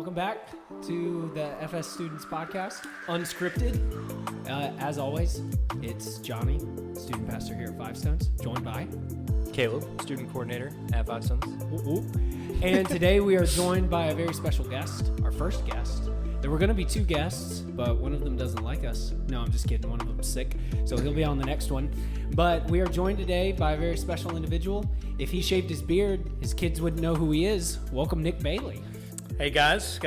welcome back to the FS Students Podcast, Unscripted. As always, it's Johnny, student pastor here at Five Stones, joined by Caleb, student coordinator at Five Stones. And today we are joined by a very special guest, our first guest. There were going to be two guests, but one of them doesn't like us. No, I'm just kidding. One of them's sick, so he'll be on the next one. But we are joined today by a very special individual. If he shaved his beard, his kids wouldn't know who he is. Welcome, Nick Bailey. Hey guys,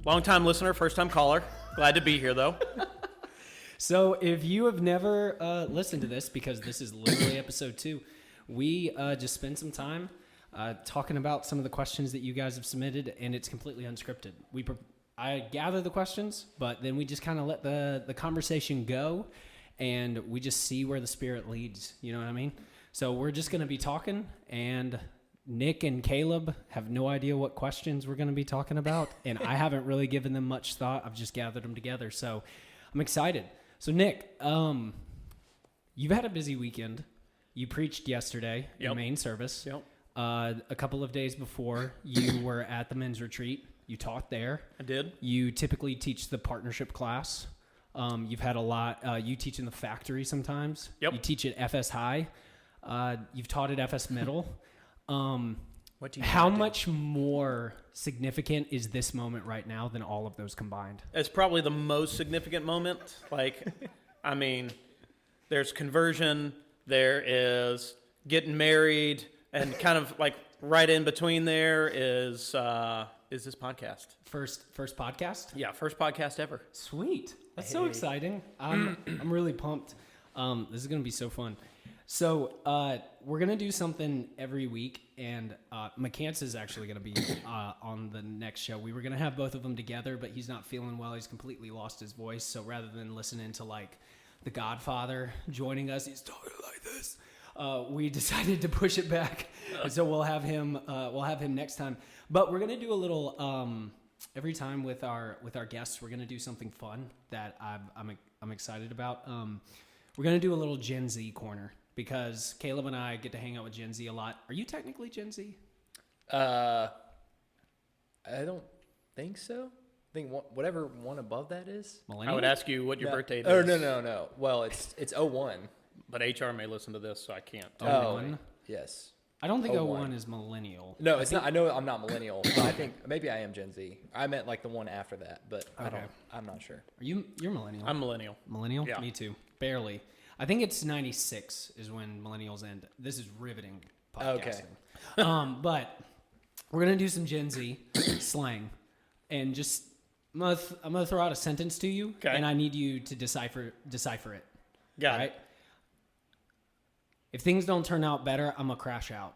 long-time listener, first-time caller. Glad to be here, though. So if you have never listened to this, because this is literally episode 2, we just spent some time talking about some of the questions that you guys have submitted, and it's completely unscripted. I gather the questions, but then we just kind of let the conversation go, and we just see where the Spirit leads. You know what I mean? So we're just going to be talking, and Nick and Caleb have no idea what questions we're going to be talking about, and I haven't really given them much thought. I've just gathered them together, so I'm excited. So Nick, you've had a busy weekend. You preached yesterday in main service. Yep. A couple of days before, you were at the men's retreat. You taught there. I did. You typically teach the partnership class. You've had a lot. You teach in the factory sometimes. Yep. You teach at FS High. You've taught at FS Middle. What do you How much more significant is this moment right now than all of those combined? It's probably the most significant moment. There's conversion, there is getting married, and kind of like right in between there is this podcast. First podcast? Yeah, first podcast ever. Sweet. That's so exciting. I'm really pumped. This is going to be so fun. So we're going to do something every week, and McCants is actually going to be on the next show. We were going to have both of them together, but he's not feeling well. He's completely lost his voice. So rather than listening to like The Godfather joining us, he's talking like this. We decided to push it back, so we'll have him next time. But we're going to do a little every time with our guests. We're going to do something fun that I'm excited about. We're going to do a little Gen Z corner, because Caleb and I get to hang out with Gen Z a lot. Are you technically Gen Z? I don't think so. I think whatever one above that is. Millennial? I would ask you what your birthday is. Oh, no. Well, it's 01. But HR may listen to this, so I can't. Oh, 01? yes. I don't think 01. 01 is millennial. No, it's not. I know I'm not millennial, but I think maybe I am Gen Z. I meant like the one after that, but Okay. I'm not sure. You're millennial? I'm millennial. Millennial? Yeah. Me too. Barely. I think it's 96 is when millennials end. This is riveting podcasting. Okay. But we're going to do some Gen Z slang. And just, I'm gonna throw out a sentence to you, okay, and I need you to decipher it. Got it. If things don't turn out better, I'm going to crash out.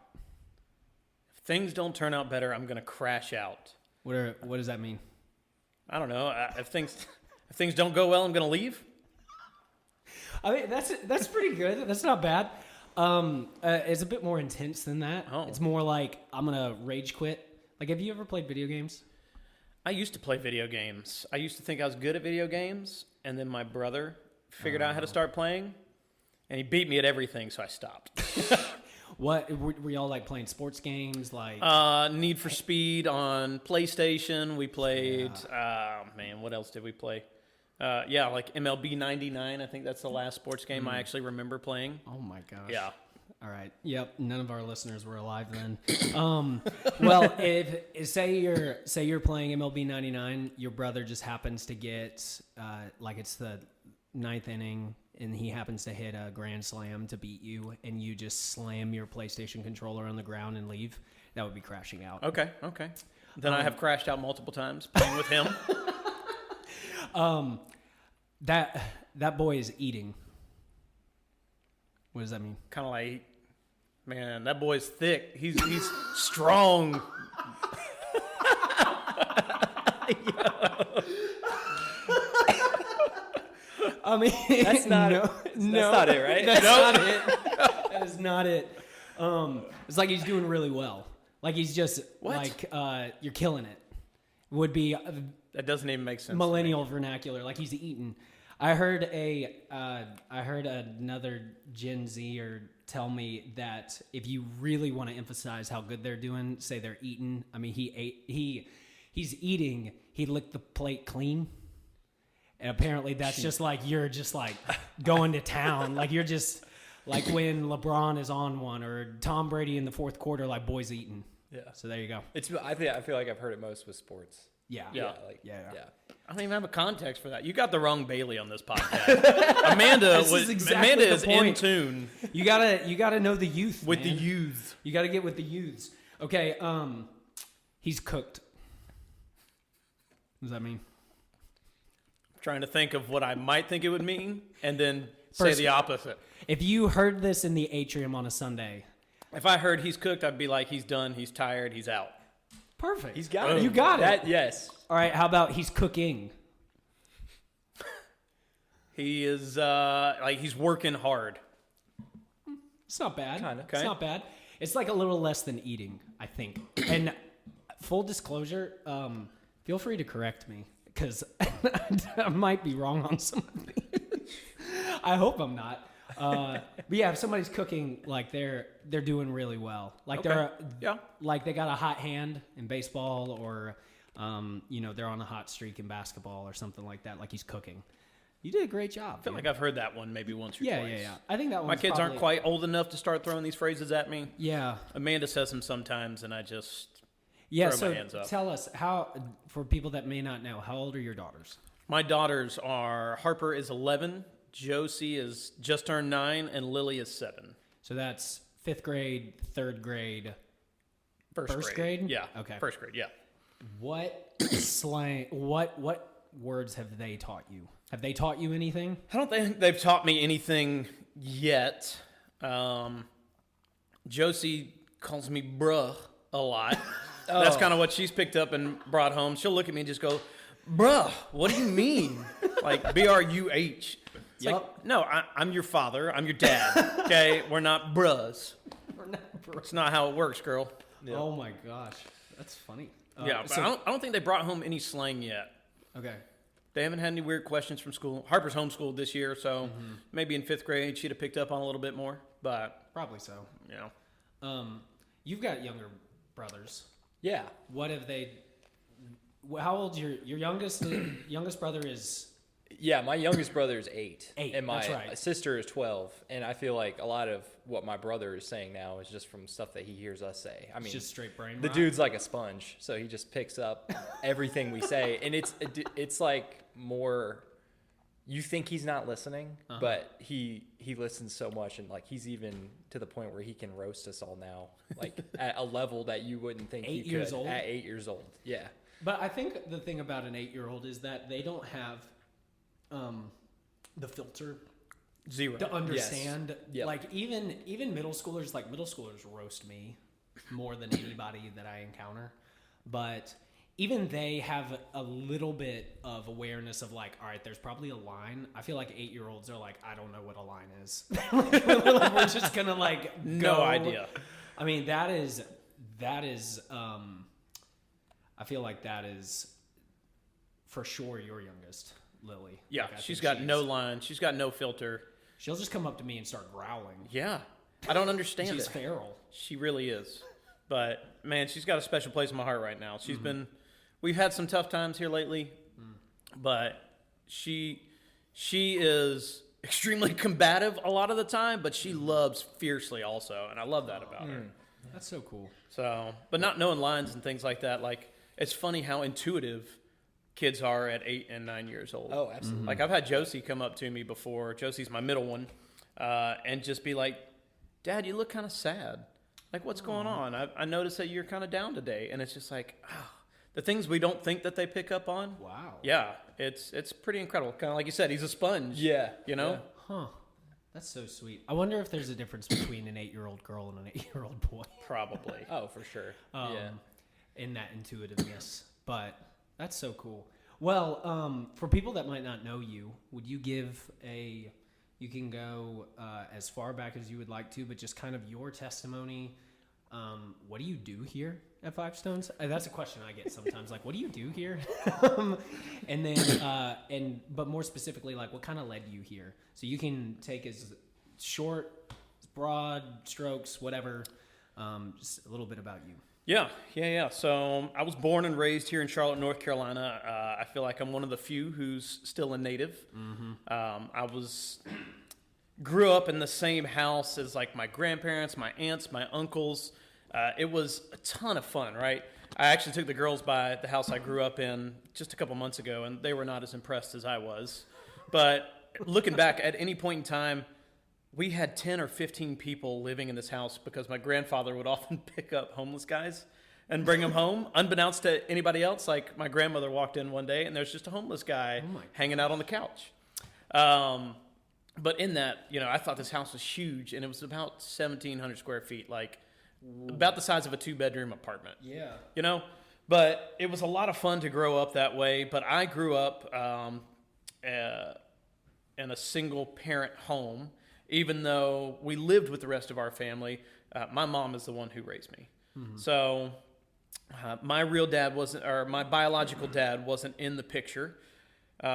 If things don't turn out better, I'm going to crash out. What does that mean? I don't know. If things don't go well, I'm going to leave. I mean, that's pretty good. That's not bad. It's a bit more intense than that. Oh. It's more like I'm going to rage quit. Like, have you ever played video games? I used to play video games. I used to think I was good at video games, and then my brother figured out how to start playing, and he beat me at everything, so I stopped. What were y'all like playing sports games? Like Need for Speed on PlayStation. We played. What else did we play? Like MLB 99. I think that's the last sports game I actually remember playing. Oh my gosh. Yeah. All right. Yep. None of our listeners were alive then. Well, if say you're playing MLB 99, your brother just happens to get it's the 9th inning, and he happens to hit a grand slam to beat you, and you just slam your PlayStation controller on the ground and leave, that would be crashing out. Okay. Then I have crashed out multiple times playing with him. That boy is eating. What does that mean? Kind of like, man, that boy's thick. He's strong. I mean, That's not not it, right? That's not it. That is not it. It's like he's doing really well. Like he's just you're killing it. Would be That doesn't even make sense. Millennial vernacular. Like he's eating. I heard another Gen Zer tell me that if you really want to emphasize how good they're doing, say they're eating. I mean, he's eating. He licked the plate clean, and apparently that's just like you're just like going to town. Like you're just like when LeBron is on one or Tom Brady in the fourth quarter, like boys eating. Yeah. So there you go. I feel like I've heard it most with sports. Yeah. Yeah. Yeah. I don't even have a context for that. You got the wrong Bailey on this podcast. Amanda is in tune You gotta know the youth with man. the youth. You gotta get with the youths. Okay, he's cooked. What does that mean? Trying to think of what I might think it would mean, and then First- say the opposite. If you heard this in the atrium on a Sunday, If I heard he's cooked, I'd be like, he's done, he's tired, he's out. perfect. He's got it. You got it. Yes. All right, how about he's cooking? He is he's working hard. It's not bad. Kinda. It's not bad. It's like a little less than eating, I think. And full disclosure, feel free to correct me because I might be wrong on something. I hope I'm not. But yeah, if somebody's cooking, like they're doing really well. Like Okay. like they got a hot hand in baseball, or they're on a hot streak in basketball or something like that. Like he's cooking. You did a great job. I feel like I've heard that one maybe once or twice. Yeah. I think that My one's kids aren't probably- quite old enough to start throwing these phrases at me. Yeah. Amanda says them sometimes, and I just Yeah, throw so my hands up. tell us for people that may not know, how old are your daughters? My daughters are Harper is 11, Josie is just turned 9, and Lily is 7. So that's 5th grade, 3rd grade. First grade? Yeah. Okay. First grade. Yeah. What slang? What words have they taught you? Have they taught you anything? I don't think they've taught me anything yet. Josie calls me bruh a lot. That's kind of what she's picked up and brought home. She'll look at me and just go, bruh, what do you mean? Like B-R-U-H. It's like, no, I'm your father. I'm your dad. Okay? We're not bruhs. It's not how it works, girl. Yeah. Oh my gosh, that's funny. Yeah, but I don't think they brought home any slang yet. Okay. They haven't had any weird questions from school. Harper's homeschooled this year, so maybe in 5th grade she'd have picked up on a little bit more. But, Probably so. you know. You've got younger brothers. Yeah. What have they? How old's your youngest? Youngest brother is. Yeah, my youngest brother is 8. 8, And my that's right. sister is 12. And I feel like a lot of what my brother is saying now is just from stuff that he hears us say. I mean, Just straight brain the rot. dude's like a sponge, so he just picks up everything we say. And it's like more, you think he's not listening, but he listens so much. And like he's even to the point where he can roast us all now, like at a level that you wouldn't think 8 he could years old? at 8 years old. Yeah. But I think the thing about an 8-year-old is that they don't have the filter Zero. to understand. Yep. Like even middle schoolers, like middle schoolers roast me more than anybody that I encounter. But even they have a little bit of awareness of like, all right, there's probably a line. I feel like 8-year-olds are like, I don't know what a line is. Like, we're just gonna like No go. idea. I mean, that is. I feel like that is for sure your youngest, Lily. Yeah, Like, I she's think got no line. She's got no filter. She'll just come up to me and start growling. Yeah. I don't understand She's it. feral. She really is. But, man, she's got a special place in my heart right now. She's been – we've had some tough times here lately, but she is extremely combative a lot of the time, but she loves fiercely also, and I love that about her. That's so cool. So, but not knowing lines and things like that, like, it's funny how intuitive kids are at 8 and 9 years old. Oh, absolutely. Like, I've had Josie come up to me before. Josie's my middle one, and just be like, Dad, you look kind of sad. Like, what's going on? I noticed that you're kind of down today. And it's just like, the things we don't think that they pick up on. Wow. Yeah, it's pretty incredible. Kind of like you said, he's a sponge. Yeah. You know? Yeah. Huh. That's so sweet. I wonder if there's a difference between an 8-year-old girl and an 8-year-old boy. Probably. Oh, for sure. Yeah. In that intuitiveness. But that's so cool. Well, for people that might not know you, would you give you can go as far back as you would like to, but just kind of your testimony, what do you do here at Five Stones? That's a question I get sometimes. Like, what do you do here? And then, but more specifically, like, what kind of led you here? So you can take as short, broad strokes, whatever. Just a little bit about you. Yeah. So I was born and raised here in Charlotte, North Carolina. I feel like I'm one of the few who's still a native. I grew up in the same house as like my grandparents, my aunts, my uncles. It was a ton of fun, right? I actually took the girls by the house I grew up in just a couple months ago, and they were not as impressed as I was. But looking back, at any point in time, we had 10 or 15 people living in this house because my grandfather would often pick up homeless guys and bring them home, unbeknownst to anybody else. Like, my grandmother walked in one day, and there's just a homeless guy hanging out on the couch. But in that, I thought this house was huge, and it was about 1,700 square feet, like about the size of a 2-bedroom apartment. Yeah. But it was a lot of fun to grow up that way. But I grew up in a single-parent home. Even though we lived with the rest of our family, my mom is the one who raised me. So my my biological dad wasn't in the picture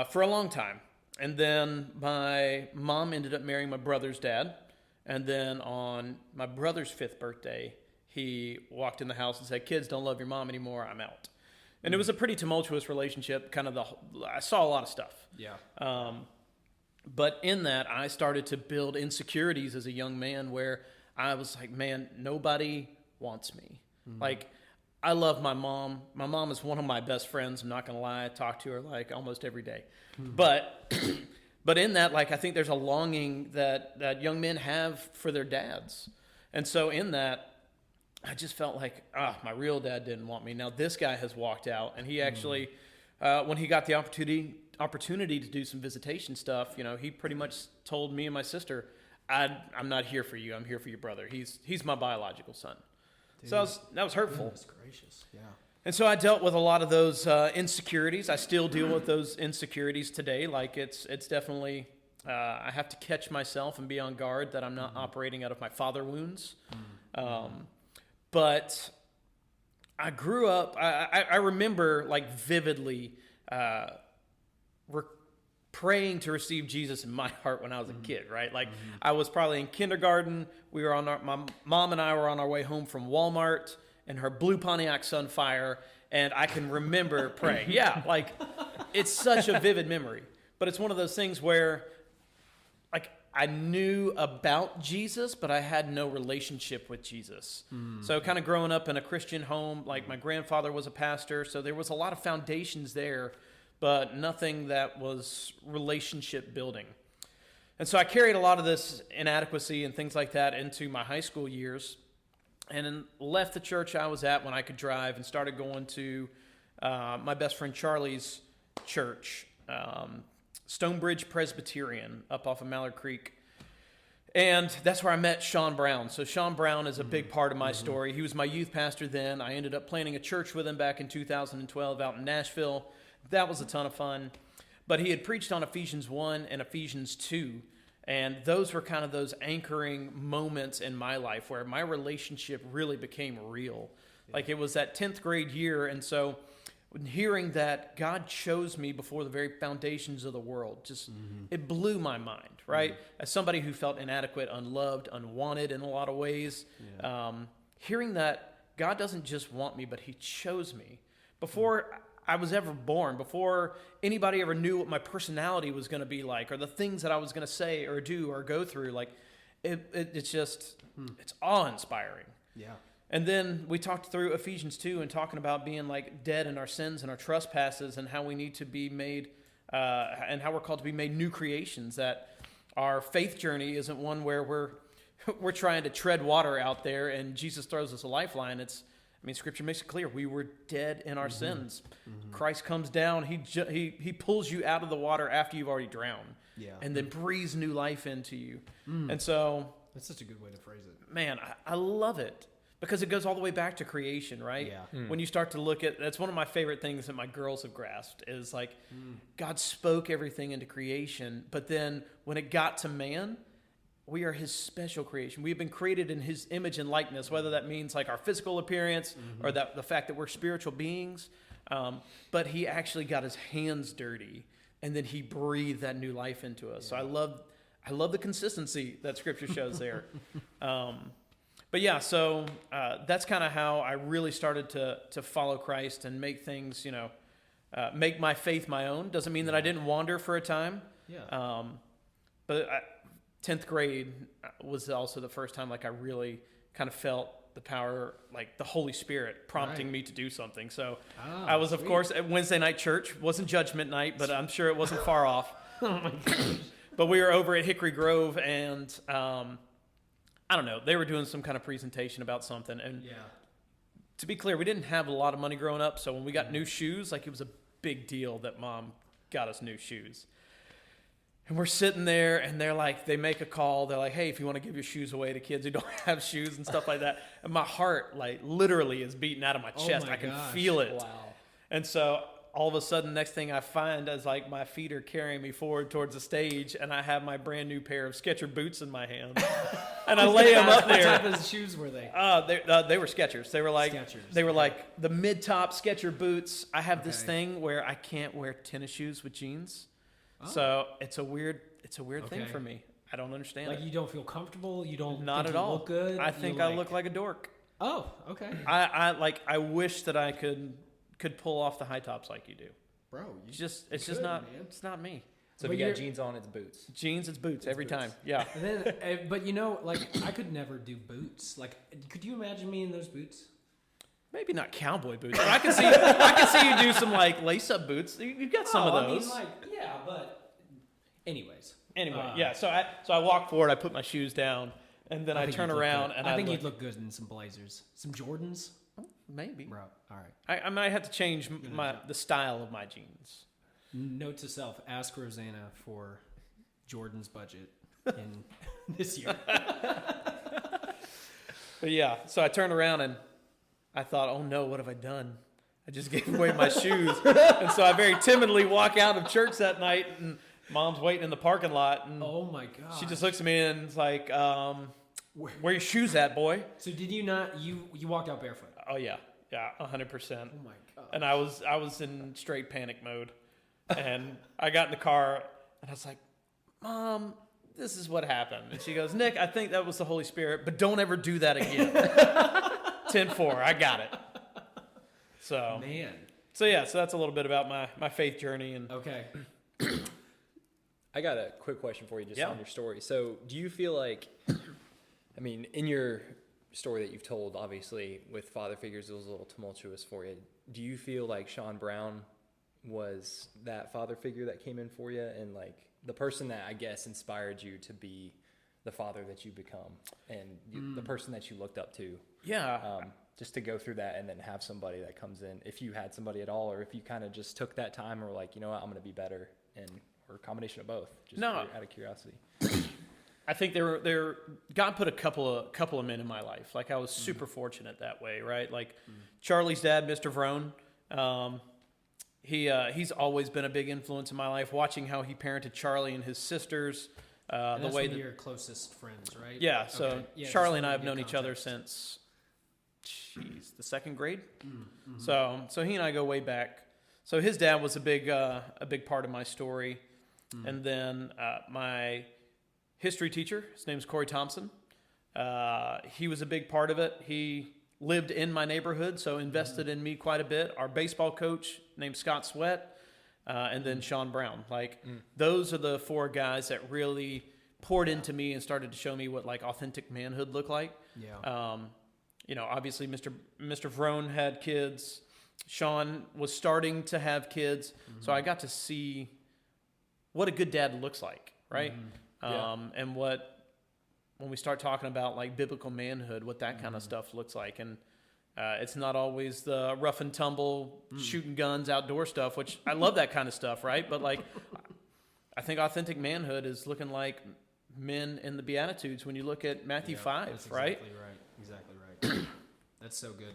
for a long time. And then my mom ended up marrying my brother's dad. And then on my brother's 5th birthday, he walked in the house and said, "Kids don't love your mom anymore, I'm out." And it was a pretty tumultuous relationship. I saw a lot of stuff. Yeah. But in that, I started to build insecurities as a young man where I was like, man, nobody wants me. Like, I love my mom. My mom is one of my best friends. I'm not going to lie. I talk to her like almost every day. But in that, like, I think there's a longing that young men have for their dads. And so in that, I just felt like, my real dad didn't want me. Now this guy has walked out, and he actually, when he got the opportunity to do some visitation stuff, he pretty much told me and my sister, I'm not here for you. I'm here for your brother. He's my biological son. Dude. So that was hurtful. Goodness gracious. Yeah. And so I dealt with a lot of those insecurities. I still deal with those insecurities today. Like, it's definitely, I have to catch myself and be on guard that I'm not operating out of my father wounds. But I grew up, I remember, like, vividly, praying to receive Jesus in my heart when I was a kid, right? Like, I was probably in kindergarten. We were my mom and I were on our way home from Walmart in her blue Pontiac Sunfire, and I can remember praying. Yeah, like, it's such a vivid memory. But it's one of those things where, like, I knew about Jesus, but I had no relationship with Jesus. So kind of growing up in a Christian home, like, my grandfather was a pastor, so there was a lot of foundations there, but nothing that was relationship building. And so I carried a lot of this inadequacy and things like that into my high school years, and then left the church I was at when I could drive and started going to my best friend Charlie's church, Stonebridge Presbyterian, up off of Mallard Creek. And that's where I met Sean Brown. So Sean Brown is a big part of my story. He was my youth pastor then. I ended up planning a church with him back in 2012 out in Nashville. That was a ton of fun. But he had preached on Ephesians 1 and Ephesians 2. And those were kind of those anchoring moments in my life where my relationship really became real. Yeah. Like, it was that 10th grade year. And so hearing that God chose me before the very foundations of the world, just it blew my mind, right? As somebody who felt inadequate, unloved, unwanted in a lot of ways, hearing that God doesn't just want me, but he chose me. Before I was ever born, before anybody ever knew what my personality was going to be like, or the things that I was going to say or do or go through, like, it's just, it's awe-inspiring. Yeah. And then we talked through Ephesians 2 and talking about being, like, dead in our sins and our trespasses, and how we need to be made, and how we're called to be made new creations, that our faith journey isn't one where we're trying to tread water out there and Jesus throws us a lifeline. Scripture makes it clear we were dead in our sins. Christ comes down, he pulls you out of the water after you've already drowned, and then breathes new life into you. And so that's such a good way to phrase it. Man, I love it because it goes all the way back to creation, right? Yeah. When you start to look at, that's one of my favorite things that my girls have grasped is, like, God spoke everything into creation, but then when it got to man, we are his special creation. We have been created in his image and likeness, whether that means like our physical appearance or that the fact that we're spiritual beings. But he actually got his hands dirty, and then he breathed that new life into us. So I love the consistency that Scripture shows there. But yeah, so that's kind of how I really started to follow Christ and make things, make my faith my own. Doesn't mean that I didn't wander for a time. Yeah. But 10th grade was also the first time like I really kind of felt the power, like the Holy Spirit prompting me to do something. So I was, of course, at Wednesday night church. Wasn't judgment night, but I'm sure it wasn't far off. Oh my gosh. But we were over at Hickory Grove, and I don't know, they were doing some kind of presentation about something. And to be clear, we didn't have a lot of money growing up, so when we got new shoes, like it was a big deal that Mom got us new shoes. And we're sitting there, and they make a call. They're like, hey, if you want to give your shoes away to kids who don't have shoes and stuff like that. And my heart, like, literally is beating out of my chest. I can feel it. Wow. And so all of a sudden, next thing I find is like my feet are carrying me forward towards the stage, and I have my brand new pair of Skechers boots in my hand. And I lay them up there. What type of shoes were they? They were Skechers. They were like Skechers. They were like the mid-top Skecher boots. I have this thing where I can't wear tennis shoes with jeans. So it's a weird thing for me. I don't understand Like it. you don't feel comfortable. You don't. Not think at you all. Look good. I think I look like a dork. Oh, okay. I wish that I could pull off the high tops like you do. Bro, It's just not man. It's not me. So if you got jeans on, it's boots. Jeans, it's boots every time. Yeah. And then, but like I could never do boots. Like, could you imagine me in those boots? Maybe not cowboy boots, but I can see you do some like lace-up boots. You've got some of those. I mean, but anyways. Anyway, So I walk forward, I put my shoes down, and then I turn around and I think you'd look good in some Blazers, some Jordans. Maybe. Bro, all right. I might have to change the style of my jeans. Note to self: ask Rosanna for Jordan's budget in this year. But yeah, so I turned around and I thought, oh no, what have I done? I just gave away my shoes. And so I very timidly walk out of church that night, and Mom's waiting in the parking lot. And oh my god! she just looks at me and is like, where your shoes at, boy? So did you not? You walked out barefoot? Oh yeah, 100%. Oh my god! And I was in straight panic mode. And I got in the car and I was like, Mom, this is what happened. And she goes, Nick, I think that was the Holy Spirit, but don't ever do that again. 10-4, I got it. So man. So that's a little bit about my faith journey. And okay. I got a quick question for you just on your story. So do you feel like, I mean, in your story that you've told, obviously, with father figures, it was a little tumultuous for you. Do you feel like Sean Brown was that father figure that came in for you and like the person that I guess inspired you to be the father that you become and the person that you looked up to? Yeah. Just to go through that and then have somebody that comes in, if you had somebody at all, or if you kind of just took that time or like, you know what, I'm going to be better, or a combination of both, just out of curiosity. I think God put a couple of men in my life. Like I was super fortunate that way, right? Like Charlie's dad, Mr. Vrone, he's always been a big influence in my life, watching how he parented Charlie and his sisters. And the that's way one that of your closest friends, right? Yeah, so okay. Yeah, Charlie and I have known each other since the second grade. Mm-hmm. So he and I go way back. So his dad was a big part of my story. And then my history teacher, his name's Corey Thompson. He was a big part of it. He lived in my neighborhood, so invested in me quite a bit. Our baseball coach named Scott Sweat, and then Sean Brown. Those are the four guys that really poured into me and started to show me what like authentic manhood looked like. Yeah. Obviously Mr. Vrone had kids. Sean was starting to have kids, so I got to see what a good dad looks like, right? And when we start talking about like biblical manhood, what that kind of stuff looks like. And it's not always the rough and tumble shooting guns outdoor stuff, which I love that kind of stuff, right? But like, I think authentic manhood is looking like men in the Beatitudes when you look at Matthew 5, that's right? Exactly right. That's so good.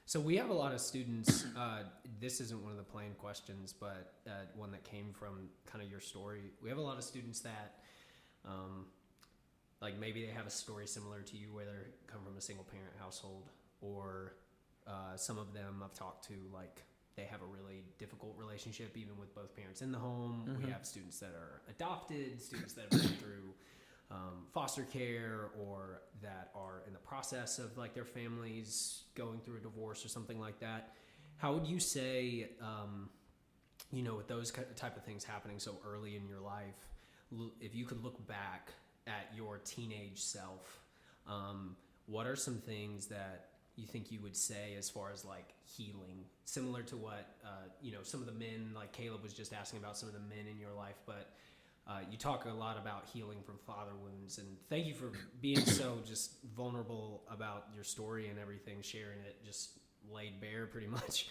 So we have a lot of students, this isn't one of the plain questions, but one that came from kind of your story. We have a lot of students that like maybe they have a story similar to you where they come from a single parent household, or some of them I've talked to, like they have a really difficult relationship even with both parents in the home. We have students that are adopted, students that have been through foster care, or that are in the process of like their families going through a divorce or something like that. How would you say, with those type of things happening so early in your life, if you could look back at your teenage self, what are some things that you think you would say as far as like healing, similar to what, some of the men, like Caleb was just asking about some of the men in your life, but you talk a lot about healing from father wounds, and thank you for being so just vulnerable about your story and everything, sharing it just laid bare pretty much.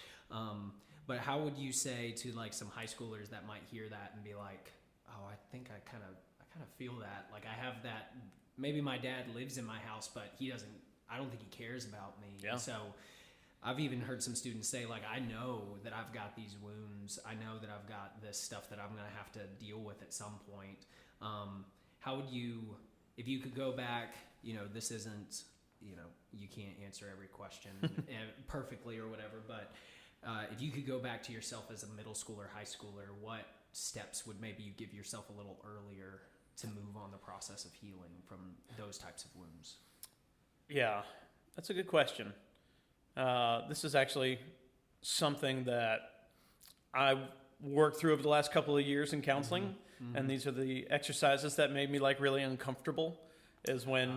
But how would you say to like some high schoolers that might hear that and be like, oh, I think I kind of feel that, like I have that, maybe my dad lives in my house, but I don't think he cares about me. Yeah. So I've even heard some students say, like, I know that I've got these wounds. I know that I've got this stuff that I'm going to have to deal with at some point. How would you, if you could go back, this isn't, you can't answer every question perfectly or whatever, but if you could go back to yourself as a middle schooler, high schooler, what steps would maybe you give yourself a little earlier to move on the process of healing from those types of wounds? Yeah, that's a good question. This is actually something that I worked through over the last couple of years in counseling, and these are the exercises that made me like really uncomfortable. Is when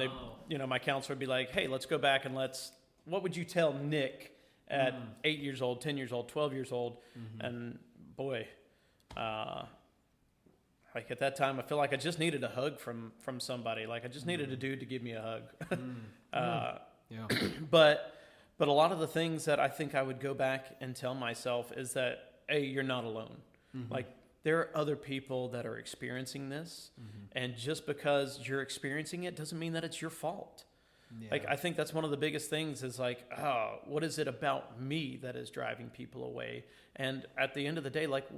my counselor would be like, "Hey, let's go back and what would you tell Nick at 8 years old, 10 years old, 12 years old?" And boy, like at that time, I feel like I just needed a hug from somebody. Like I just needed a dude to give me a hug. Yeah. But a lot of the things that I think I would go back and tell myself is that, A, you're not alone. Like there are other people that are experiencing this, and just because you're experiencing it doesn't mean that it's your fault. Yeah. Like I think that's one of the biggest things is like, oh, what is it about me that is driving people away? And at the end of the day, like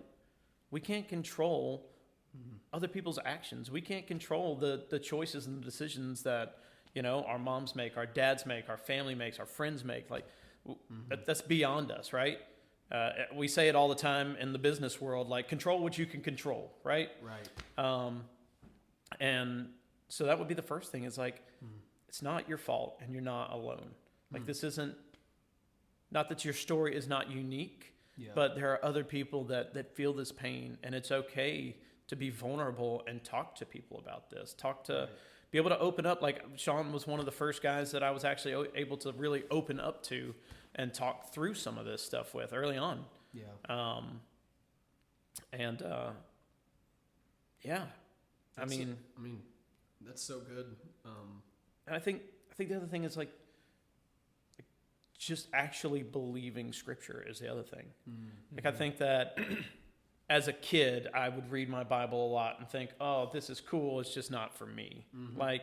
we can't control other people's actions. We can't control the choices and the decisions that our moms make, our dads make, our family makes, our friends make. Like that's beyond us, right? We say it all the time in the business world, like control what you can control, right? Right. And so that would be the first thing is like, it's not your fault and you're not alone. Like this isn't, not that your story is not unique, but there are other people that feel this pain, and it's okay to be vulnerable and talk to people about this. Be able to open up. Like Sean was one of the first guys that I was actually able to really open up to and talk through some of this stuff with early on. Yeah. Yeah. I mean, that's so good. And I think the other thing is like just actually believing Scripture is the other thing. Like I think that as a kid, I would read my Bible a lot and think, oh, this is cool. It's just not for me.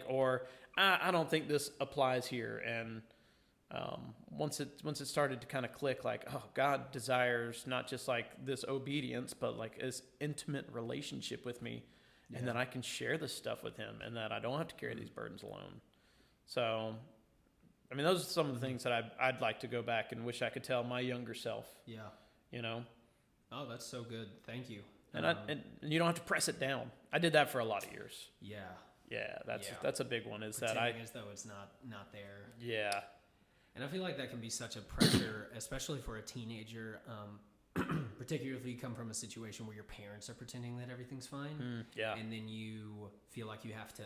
Or I don't think this applies here. And once it started to kind of click, like, oh, God desires not just like this obedience, but like this intimate relationship with me, and that I can share this stuff with Him, and that I don't have to carry these burdens alone. So, I mean, those are some of the things that I'd like to go back and wish I could tell my younger self. Yeah. Oh, that's so good. Thank you. And you don't have to press it down. I did that for a lot of years. Yeah. Yeah, that's a big one. Is pretending as though it's not there. Yeah. And I feel like that can be such a pressure, especially for a teenager, particularly if you come from a situation where your parents are pretending that everything's fine. Yeah. And then you feel like you have to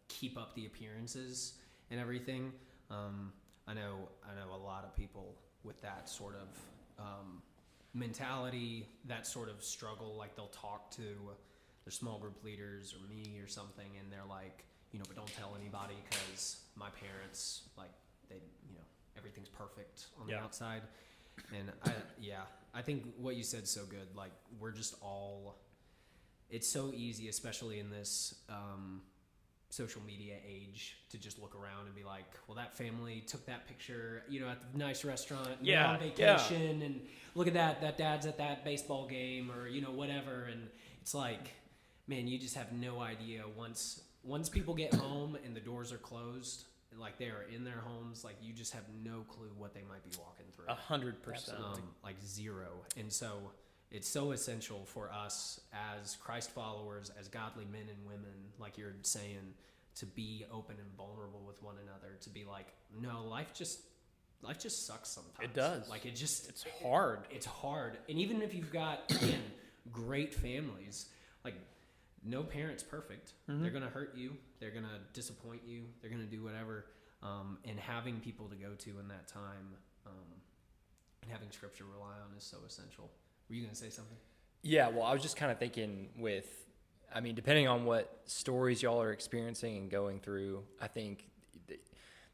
keep up the appearances and everything. I know a lot of people with that sort of mentality, that sort of struggle. Like they'll talk to their small group leaders or me or something, and they're like, but don't tell anybody because my parents, like, they, everything's perfect on the outside. And I think what you said is so good. Like we're just all, it's so easy, especially in this social media age, to just look around and be like, well, that family took that picture, at the nice restaurant, on vacation, and look at that dad's at that baseball game, or whatever. And it's like, man, you just have no idea once once people get home and the doors are closed, like they are in their homes, like you just have no clue what they might be walking through. 100%. Like zero. And so it's so essential for us as Christ followers, as godly men and women, like you're saying, to be open and vulnerable with one another, to be like, no, life just sucks sometimes. It does. Like it's hard. It's hard. And even if you've got, again, great families, like no parent's perfect. Mm-hmm. They're going to hurt you. They're going to disappoint you. They're going to do whatever. And having people to go to in that time, and having scripture to rely on is so essential. Were you going to say something? Yeah, well, I was just kind of thinking depending on what stories y'all are experiencing and going through, I think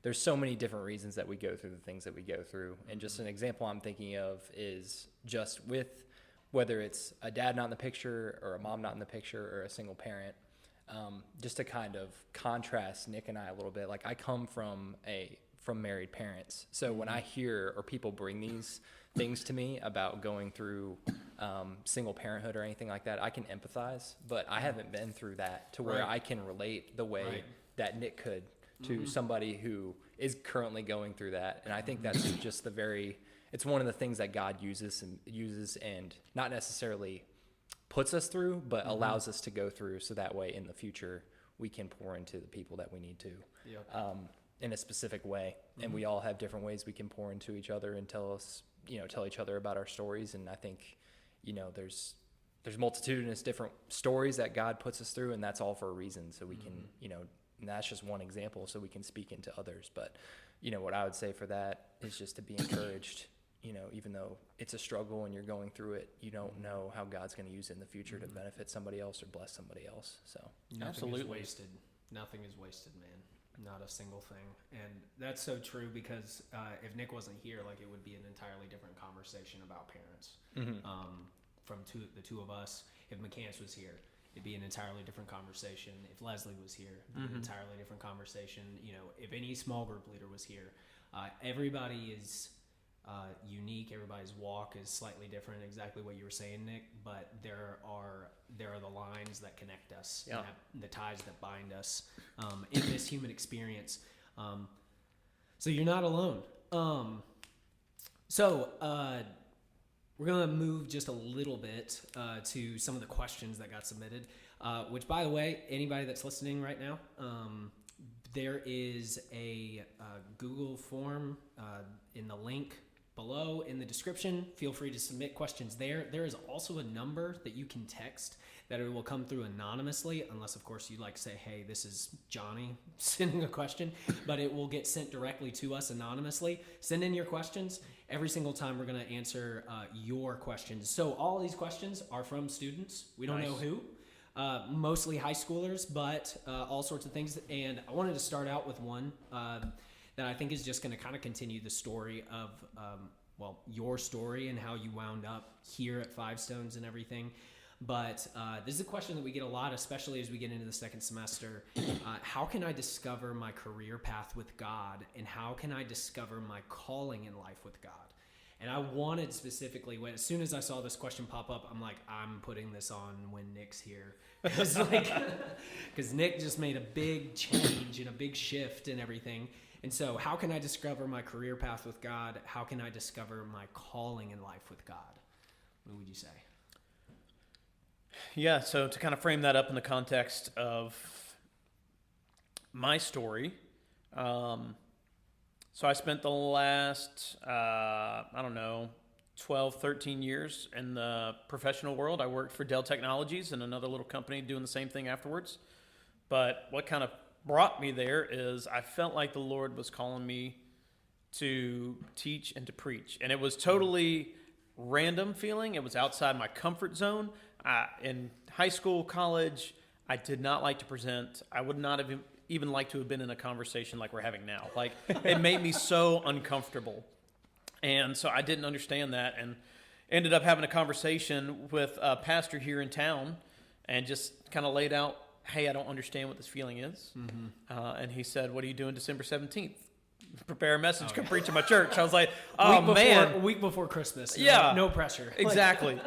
there's so many different reasons that we go through the things that we go through. And just an example I'm thinking of is just with whether it's a dad not in the picture or a mom not in the picture or a single parent, just to kind of contrast Nick and I a little bit. Like I come from married parents. So when I hear or people bring these things to me about going through single parenthood or anything like that, I can empathize, but I haven't been through that to where I can relate the way that Nick could to somebody who is currently going through that. And I think that's just it's one of the things that God uses and not necessarily puts us through, but allows us to go through, so that way in the future we can pour into the people that we need to. In a specific way. And we all have different ways we can pour into each other and tell each other about our stories. And I think, there's multitudinous different stories that God puts us through, and that's all for a reason. So we can, and that's just one example, so we can speak into others. But, what I would say for that is just to be encouraged, even though it's a struggle and you're going through it, you don't know how God's going to use it in the future to benefit somebody else or bless somebody else. So Nothing is wasted. Nothing is wasted, man. Not a single thing. And that's so true, because if Nick wasn't here, like it would be an entirely different conversation about parents. From the two of us. If McCants was here, it'd be an entirely different conversation. If Leslie was here, it'd be an entirely different conversation. If any small group leader was here, everybody is unique. Everybody's walk is slightly different. Exactly what you were saying, Nick. But there are the lines that connect us, the ties that bind us in this human experience. So you're not alone. We're going to move just a little bit to some of the questions that got submitted, which, by the way, anybody that's listening right now, there is a Google form in the link below in the description. Feel free to submit questions there. There is also a number that you can text that it will come through anonymously, unless, of course, you say, hey, this is Johnny sending a question, but it will get sent directly to us anonymously. Send in your questions. Every single time we're going to answer your questions. So all these questions are from students. We don't know who. Mostly high schoolers, but all sorts of things. And I wanted to start out with one that I think is just going to kind of continue the story of, your story and how you wound up here at Five Stones and everything. But this is a question that we get a lot, especially as we get into the second semester. How can I discover my career path with God? And how can I discover my calling in life with God? And I wanted specifically, as soon as I saw this question pop up, I'm like, I'm putting this on when Nick's here. Because Nick just made a big change and a big shift and everything. And so how can I discover my career path with God? How can I discover my calling in life with God? What would you say? Yeah, so to kind of frame that up in the context of my story, so I spent the last, 12, 13 years in the professional world. I worked for Dell Technologies and another little company doing the same thing afterwards. But what kind of brought me there is I felt like the Lord was calling me to teach and to preach. And it was totally random feeling. It was outside my comfort zone. In high school, college, I did not like to present. I would not have even liked to have been in a conversation like we're having now. Like, it made me so uncomfortable. And so I didn't understand that, and ended up having a conversation with a pastor here in town and just kind of laid out, hey, I don't understand what this feeling is. And he said, what are you doing December 17th? Prepare a message, come preach in my church. I was like, A week before Christmas. Yeah. No pressure. Exactly.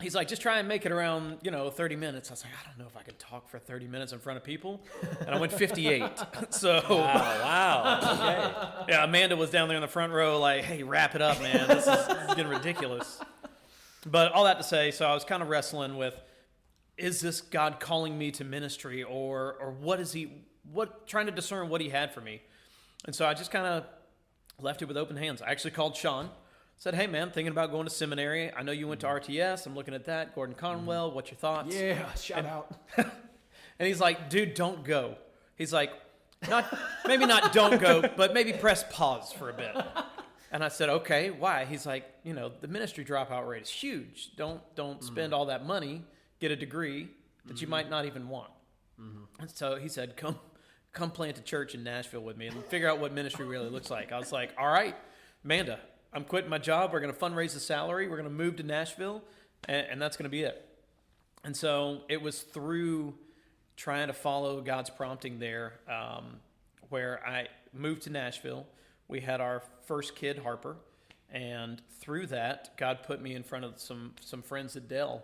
he's like, just try and make it around, 30 minutes. I was like, I don't know if I can talk for 30 minutes in front of people. And I went 58. So, Wow. Okay. yeah, Amanda was down there in the front row like, hey, wrap it up, man. This is getting ridiculous. But all that to say, so I was kind of wrestling with, is this God calling me to ministry, or trying to discern what he had for me. And so I just kind of left it with open hands. I actually called Sean. Said, hey, man, thinking about going to seminary. I know you went to RTS. I'm looking at that. Gordon Conwell, what's your thoughts? Yeah, shout out. And he's like, dude, don't go. He's like, maybe not don't go, but maybe press pause for a bit. And I said, okay, why? He's like, the ministry dropout rate is huge. Don't spend all that money, get a degree that you might not even want. And so he said, come plant a church in Nashville with me and figure out what ministry really looks like. I was like, all right, Amanda, I'm quitting my job. We're going to fundraise the salary. We're going to move to Nashville, and that's going to be it. And so it was through trying to follow God's prompting there where I moved to Nashville. We had our first kid, Harper, and through that, God put me in front of some friends at Dell.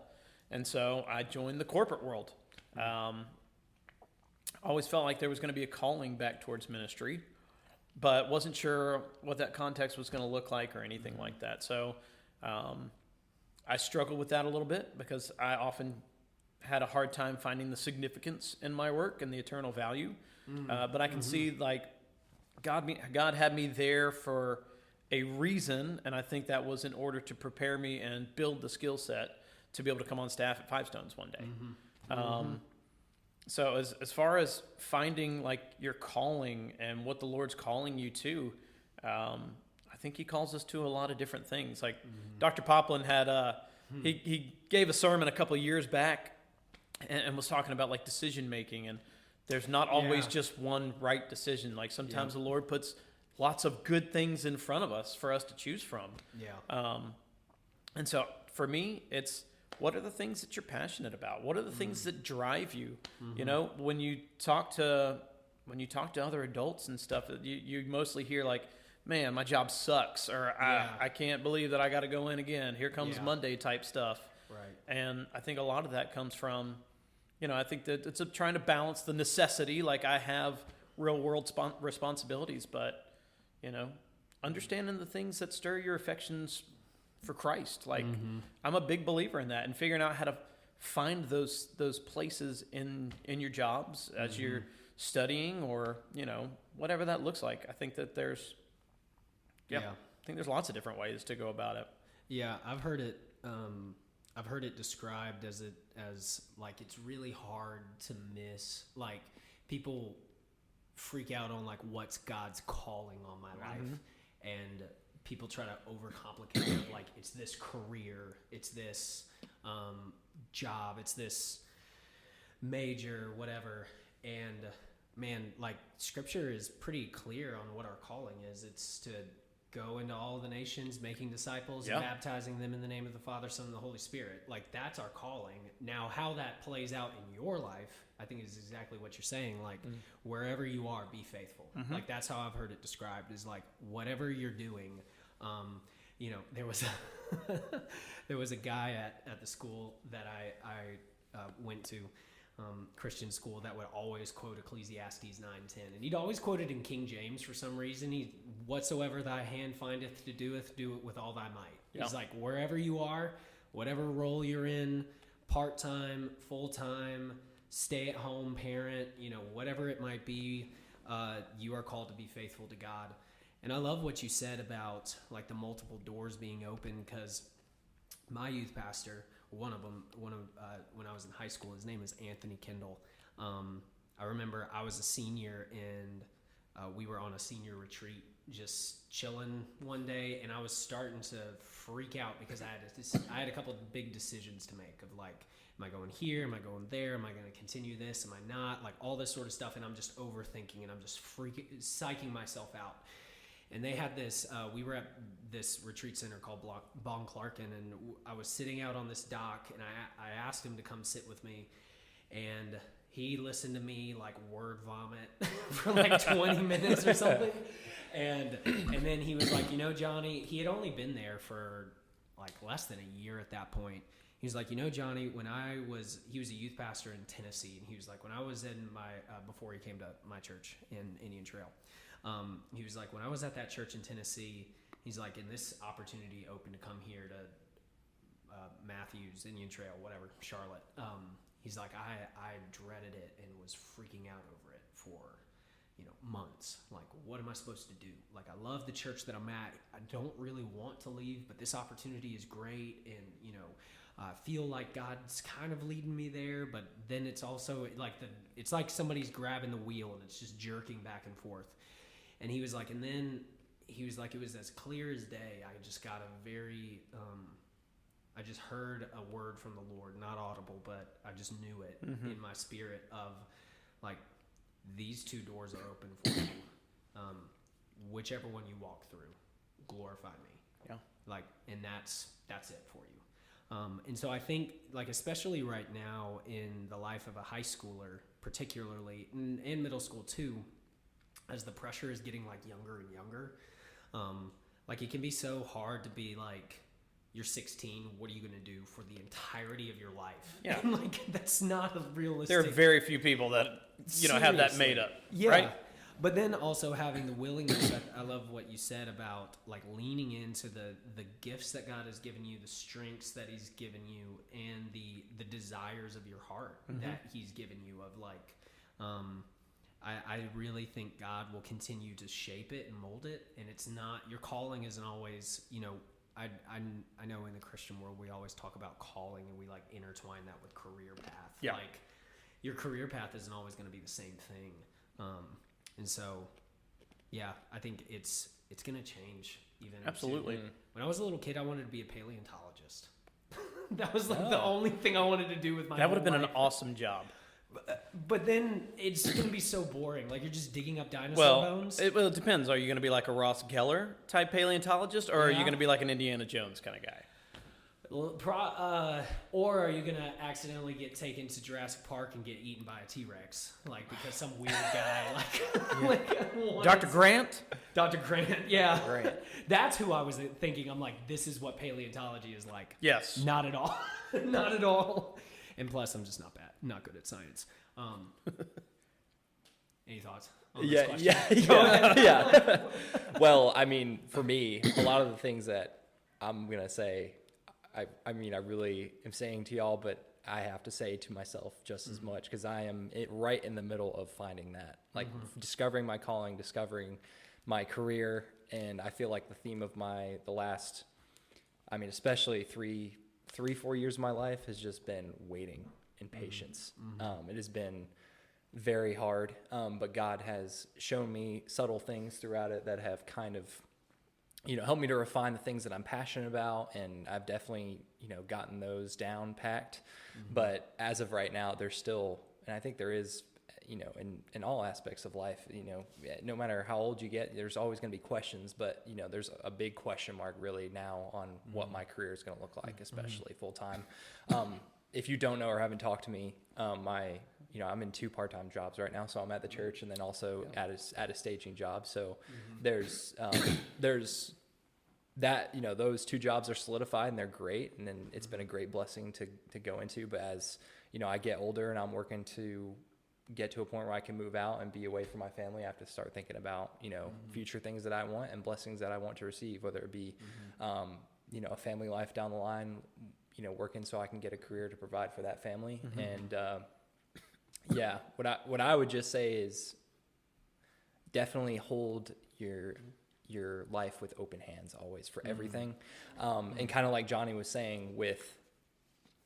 And so I joined the corporate world. I always felt like there was going to be a calling back towards ministry, but wasn't sure what that context was going to look like or anything like that. So I struggled with that a little bit because I often had a hard time finding the significance in my work and the eternal value. But I can see like God had me there for a reason, and I think that was in order to prepare me and build the skill set to be able to come on staff at Five Stones one day. So as far as finding like your calling and what the Lord's calling you to, I think he calls us to a lot of different things. Like Dr. Poplin had, he gave a sermon a couple of years back and was talking about like decision making, and there's not always just one right decision. Like sometimes the Lord puts lots of good things in front of us for us to choose from. And so for me, it's, what are the things that you're passionate about? What are the things that drive you? When you talk to other adults and stuff, you mostly hear like, man, my job sucks, or I can't believe that I got to go in again. Here comes Monday type stuff. Right. And I think a lot of that comes from, I think that it's trying to balance the necessity. Like I have real world responsibilities, but, understanding the things that stir your affections for Christ. Like I'm a big believer in that, and figuring out how to find those places in your jobs as you're studying, or whatever that looks like. I think that there's I think there's lots of different ways to go about it. I've heard it described as like it's really hard to miss. Like people freak out on like what's God's calling on my life, and people try to overcomplicate it. Like it's this career, it's this job, it's this major, whatever. And man, like Scripture is pretty clear on what our calling is. It's to go into all the nations, making disciples, and baptizing them in the name of the Father, Son, and the Holy Spirit. Like that's our calling. Now, how that plays out in your life, I think is exactly what you're saying. Like wherever you are, be faithful. Like that's how I've heard it described, is like whatever you're doing. There was a guy at the school that I went to, Christian school, that would always quote Ecclesiastes 9:10, and he'd always quote it in King James for some reason. Whatsoever thy hand findeth to doeth, do it with all thy might. He's like, wherever you are, whatever role you're in, part-time, full-time, stay-at-home parent, whatever it might be, you are called to be faithful to God. And I love what you said about like the multiple doors being open, because my youth pastor, when I was in high school, his name is Anthony Kendall. I remember I was a senior, and we were on a senior retreat, just chilling one day, and I was starting to freak out because I had a couple of big decisions to make of like, am I going here? Am I going there? Am I going to continue this? Am I not? Like all this sort of stuff, and I'm just overthinking, and I'm just psyching myself out. And they had this, we were at this retreat center called Bon Clarkin, and I was sitting out on this dock, and I asked him to come sit with me, and he listened to me like word vomit for like 20 minutes or something. And then he was like, Johnny, he had only been there for like less than a year at that point. He was like, Johnny, he was a youth pastor in Tennessee, and he was like, when I was in my, before he came to my church in Indian Trail, he was like, when I was at that church in Tennessee, he's like, and this opportunity opened to come here to Matthews, Indian Trail, whatever, Charlotte. He's like, I dreaded it and was freaking out over it for, months. Like, what am I supposed to do? Like, I love the church that I'm at. I don't really want to leave, but this opportunity is great. And, I feel like God's kind of leading me there, but then it's also like it's like somebody's grabbing the wheel and it's just jerking back and forth. And he was like, and then he was like, it was as clear as day. I just got a very, I just heard a word from the Lord, not audible, but I just knew it in my spirit of like, these two doors are open for you. Whichever one you walk through, glorify me. Yeah. Like, and that's it for you. And so I think, like, especially right now in the life of a high schooler, particularly in middle school too, as the pressure is getting like younger and younger, like it can be so hard to be like, you're 16, what are you going to do for the entirety of your life? Yeah. And like, that's not a realistic. There are very few people that, have that made up. Yeah. Right? But then also having the willingness, I love what you said about like leaning into the gifts that God has given you, the strengths that he's given you, and the desires of your heart that he's given you of like, I really think God will continue to shape it and mold it. And it's not, your calling isn't always, I know in the Christian world, we always talk about calling and we like intertwine that with career path. Yeah. Like your career path isn't always going to be the same thing. And so, yeah, I think it's going to change even. Absolutely. When I was a little kid, I wanted to be a paleontologist. That was like the only thing I wanted to do with my That would have been life. an awesome job. But then it's going to be so boring. Like you're just digging up dinosaur bones. It depends. Are you going to be like a Ross Geller type paleontologist, or are you Yeah. going to be like an Indiana Jones kind of guy? Or are you going to accidentally get taken to Jurassic Park and get eaten by a T-Rex? Like, because some weird guy, Dr. Grant? Dr. Grant, yeah. Grant. That's who I was thinking. I'm like, this is what paleontology is like. Yes. Not at all. Not at all. And plus, I'm just not good at science. Any thoughts on this question? Yeah. Well, I mean, for me, a lot of the things that I'm going to say, I mean, I really am saying to y'all, but I have to say to myself just as much, because I am right in the middle of finding that, like discovering my calling, discovering my career. And I feel like the theme of the last, I mean, especially 4 years of my life has just been waiting and patience. It has been very hard, but God has shown me subtle things throughout it that have kind of, helped me to refine the things that I'm passionate about, and I've definitely, gotten those down packed. But as of right now, there's still, and I think there is, in all aspects of life, no matter how old you get, there's always going to be questions, but, there's a big question mark really now on what my career is going to look like, especially full time. If you don't know or haven't talked to me, I'm in 2 part-time jobs right now. So I'm at the church and then also at a staging job. So there's that, those 2 jobs are solidified and they're great. And then it's been a great blessing to go into. But as, I get older and I'm working to get to a point where I can move out and be away from my family, I have to start thinking about, future things that I want and blessings that I want to receive, whether it be, a family life down the line, working so I can get a career to provide for that family. And, what I would just say is definitely hold your life with open hands always for everything. And kind of like Johnny was saying with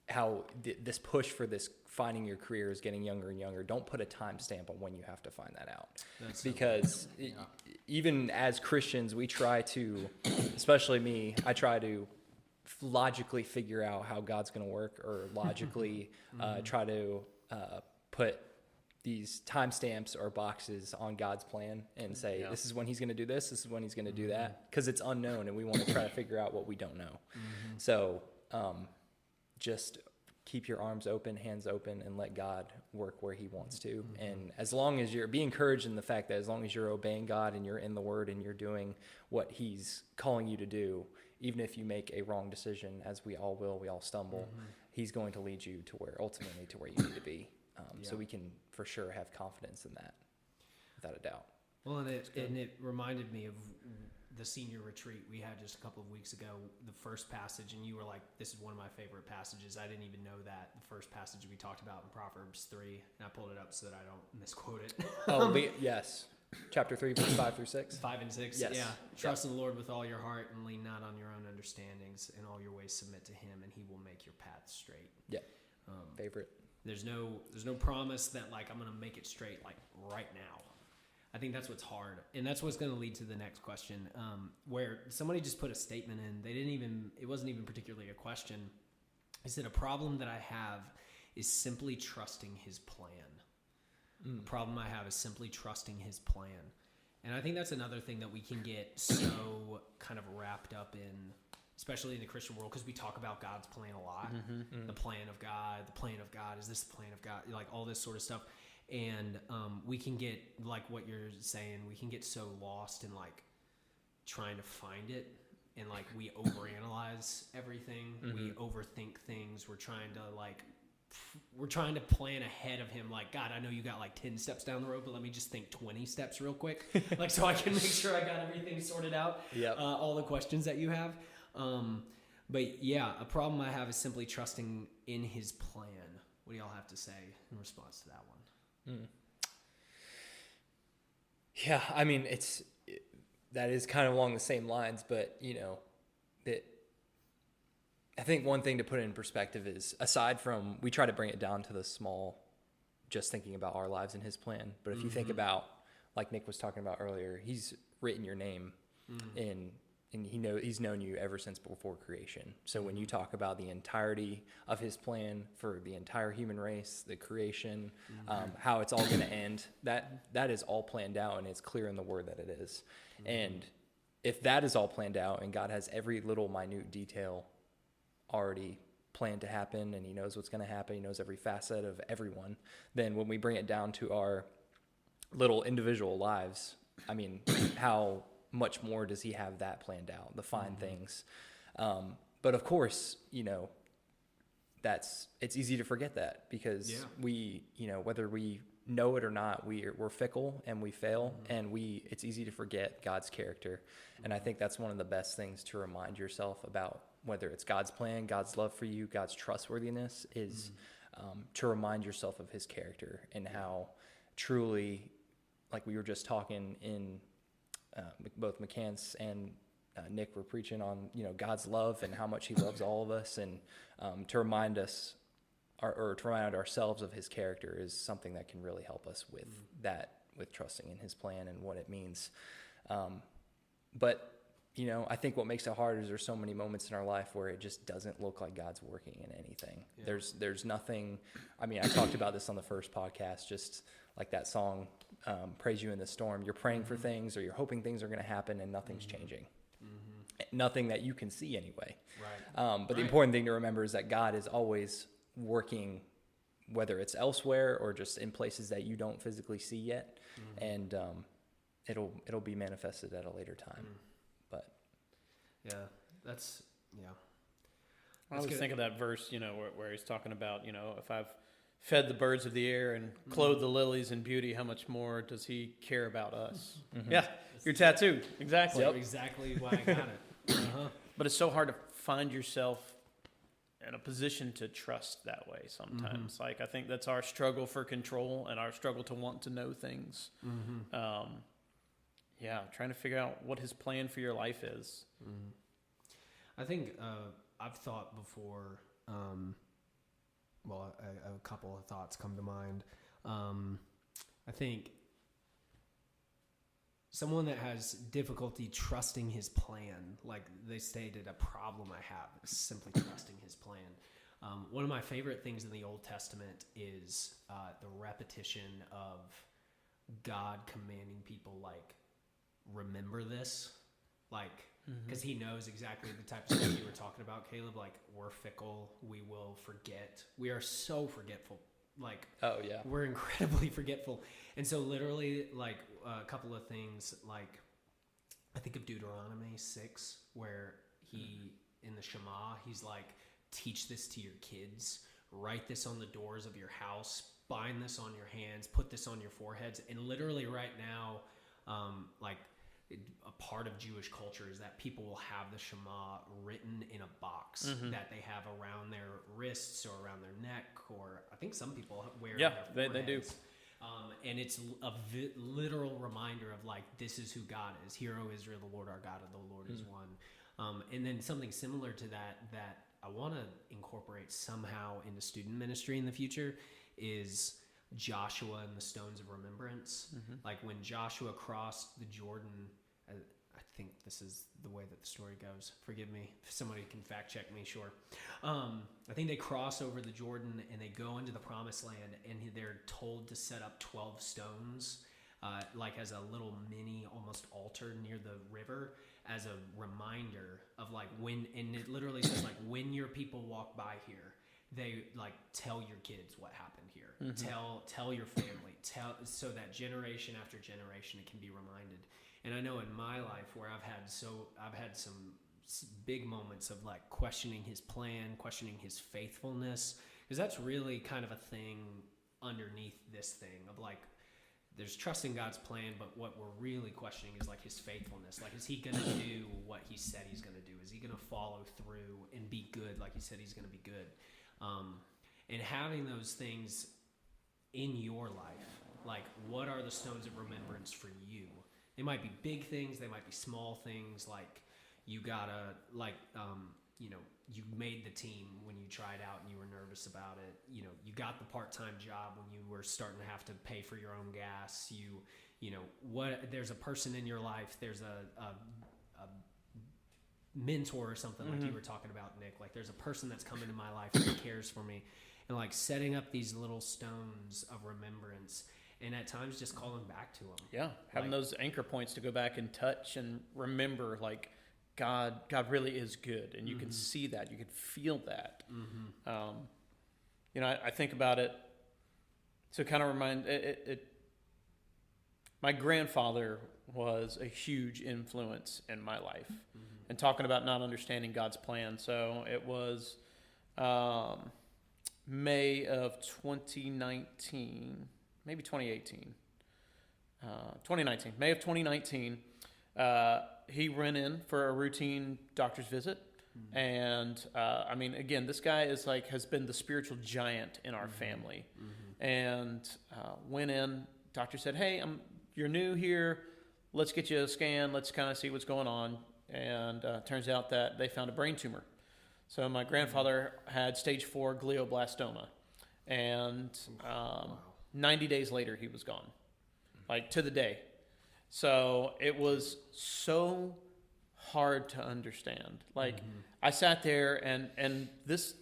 how this push for this finding your career is getting younger and younger. Don't put a timestamp on when you have to find that out. Because even as Christians, we try to, especially me, I try to logically figure out how God's going to work, or logically try to put these timestamps or boxes on God's plan and say, this is when he's going to do this is when he's going to do that, because it's unknown and we want to try to figure out what we don't know. So just keep your arms open, hands open, and let God work where he wants to. And as long as be encouraged in the fact that as long as you're obeying God and you're in the word and you're doing what he's calling you to do, even if you make a wrong decision, as we all will, we all stumble, He's going to lead you to where you need to be. So we can for sure have confidence in that, without a doubt. Well, and it reminded me of the senior retreat we had just a couple of weeks ago, the first passage, and you were like, this is one of my favorite passages. I didn't even know that. The first passage we talked about in Proverbs 3, and I pulled it up so that I don't misquote it. Yes. Chapter 3, verse 5 through 6. 5 and 6, yes. Yeah. Trust in the Lord with all your heart and lean not on your own understandings. In all your ways submit to him, and he will make your path straight. Yeah. Favorite. There's no promise that like I'm going to make it straight like right now. I think that's what's hard, and that's what's going to lead to the next question, where somebody just put a statement in. It wasn't even particularly a question. They said, a problem that I have is simply trusting his plan. The problem I have is simply trusting his plan. And I think that's another thing that we can get so kind of wrapped up in, especially in the Christian world, because we talk about God's plan a lot. The plan of God, is this the plan of God? Like all this sort of stuff. And we can get, like what you're saying, we can get so lost in like trying to find it, and like we overanalyze everything. We overthink things. We're trying to plan ahead of him. Like, God, I know you got like 10 steps down the road, but let me just think 20 steps real quick. Like, so I can make sure I got everything sorted out. Yep. All the questions that you have. But yeah, a problem I have is simply trusting in his plan. What do y'all have to say in response to that one? Yeah, I mean, that is kind of along the same lines, but I think one thing to put it in perspective is, aside from, we try to bring it down to the small, just thinking about our lives and his plan. But if you think about, like Nick was talking about earlier, he's written your name and he's known you ever since before creation. So when you talk about the entirety of his plan for the entire human race, the creation, how it's all going to end, that is all planned out, and it's clear in the word that it is. And if that is all planned out, and God has every little minute detail already planned to happen, and he knows what's going to happen, he knows every facet of everyone, then when we bring it down to our little individual lives, I mean, how much more does he have that planned out, the fine things? But of course, it's easy to forget that, because we, whether we know it or not, we're fickle and we fail, and it's easy to forget God's character. And I think that's one of the best things to remind yourself about, whether it's God's plan, God's love for you, God's trustworthiness, is to remind yourself of his character, and how truly, like we were just talking in both McCants and Nick were preaching on, God's love and how much he loves all of us, and to remind us or to remind ourselves of his character is something that can really help us with that, with trusting in his plan and what it means. But I think what makes it hard is there's so many moments in our life where it just doesn't look like God's working in anything. Yeah. There's nothing. I mean, I talked about this on the first podcast, just like that song, Praise You in the Storm. You're praying for things, or you're hoping things are going to happen, and nothing's changing. Nothing that you can see anyway. Right. But the important thing to remember is that God is always working, whether it's elsewhere or just in places that you don't physically see yet. And it'll be manifested at a later time. But that's I always think of that verse, where he's talking about, if I've fed the birds of the air and clothed the lilies in beauty, how much more does he care about us? Yeah, you're tattooed. Exactly. Exactly why I got it. But it's so hard to find yourself in a position to trust that way sometimes. Like, I think that's our struggle for control and our struggle to want to know things. Trying to figure out what his plan for your life is. I think I've thought before, a couple of thoughts come to mind. I think someone that has difficulty trusting his plan, like they stated, a problem I have is simply trusting his plan. One of my favorite things in the Old Testament is the repetition of God commanding people, like, remember this, like, because he knows exactly the type of stuff you were talking about, Caleb. Like, we're fickle, we will forget, we are so forgetful, like, we're incredibly forgetful. And so literally, like, a couple of things, like, I think of Deuteronomy 6, where he, in the Shema, he's like, teach this to your kids, write this on the dours of your house, bind this on your hands, put this on your foreheads. And literally right now, like a part of Jewish culture is that people will have the Shema written in a box that they have around their wrists or around their neck, or I think some people wear it on their they do. And it's a literal reminder of like, this is who God is. Hear, O Israel, the Lord our God, and the Lord is one. And then something similar to that I want to incorporate somehow into student ministry in the future is Joshua and the stones of remembrance. Like when Joshua crossed the Jordan, I think this is the way that the story goes. Forgive me if somebody can fact check me, sure. I think they cross over the Jordan and they go into the promised land, and they're told to set up 12 stones, like as a little mini almost altar near the river, as a reminder of like when, and it literally says like, when your people walk by here, they like tell your kids what happened here. Tell your family, so that generation after generation it can be reminded. And I know in my life where I've had some big moments of like questioning his plan, questioning his faithfulness, because that's really kind of a thing underneath this thing of like, there's trusting God's plan, but what we're really questioning is like his faithfulness. Like, is he going to do what he said he's going to do? Is he going to follow through and be good like he said he's going to be good? And having those things in your life, like what are the stones of remembrance for you? They might be big things, they might be small things, like you gotta, like, you made the team when you tried out and you were nervous about it. You know, you got the part-time job when you were starting to have to pay for your own gas. There's a person in your life, there's a mentor or something like you were talking about, Nick. Like there's a person that's come into my life that cares for me, and like setting up these little stones of remembrance. And at times just calling back to him. Yeah, having those anchor points to go back and touch and remember, like, God really is good. And you can see that. You can feel that. I think about it. So kind of remind it. My grandfather was a huge influence in my life. And talking about not understanding God's plan. So it was May of 2019. Maybe 2018, 2019, May of 2019, he went in for a routine doctor's visit. And, again, this guy has been the spiritual giant in our family. And went in, doctor said, hey, you're new here. Let's get you a scan. Let's kind of see what's going on. And turns out that they found a brain tumor. So my grandfather had stage 4 glioblastoma. And 90 days later, he was gone, like to the day. So it was so hard to understand. Like I sat there and this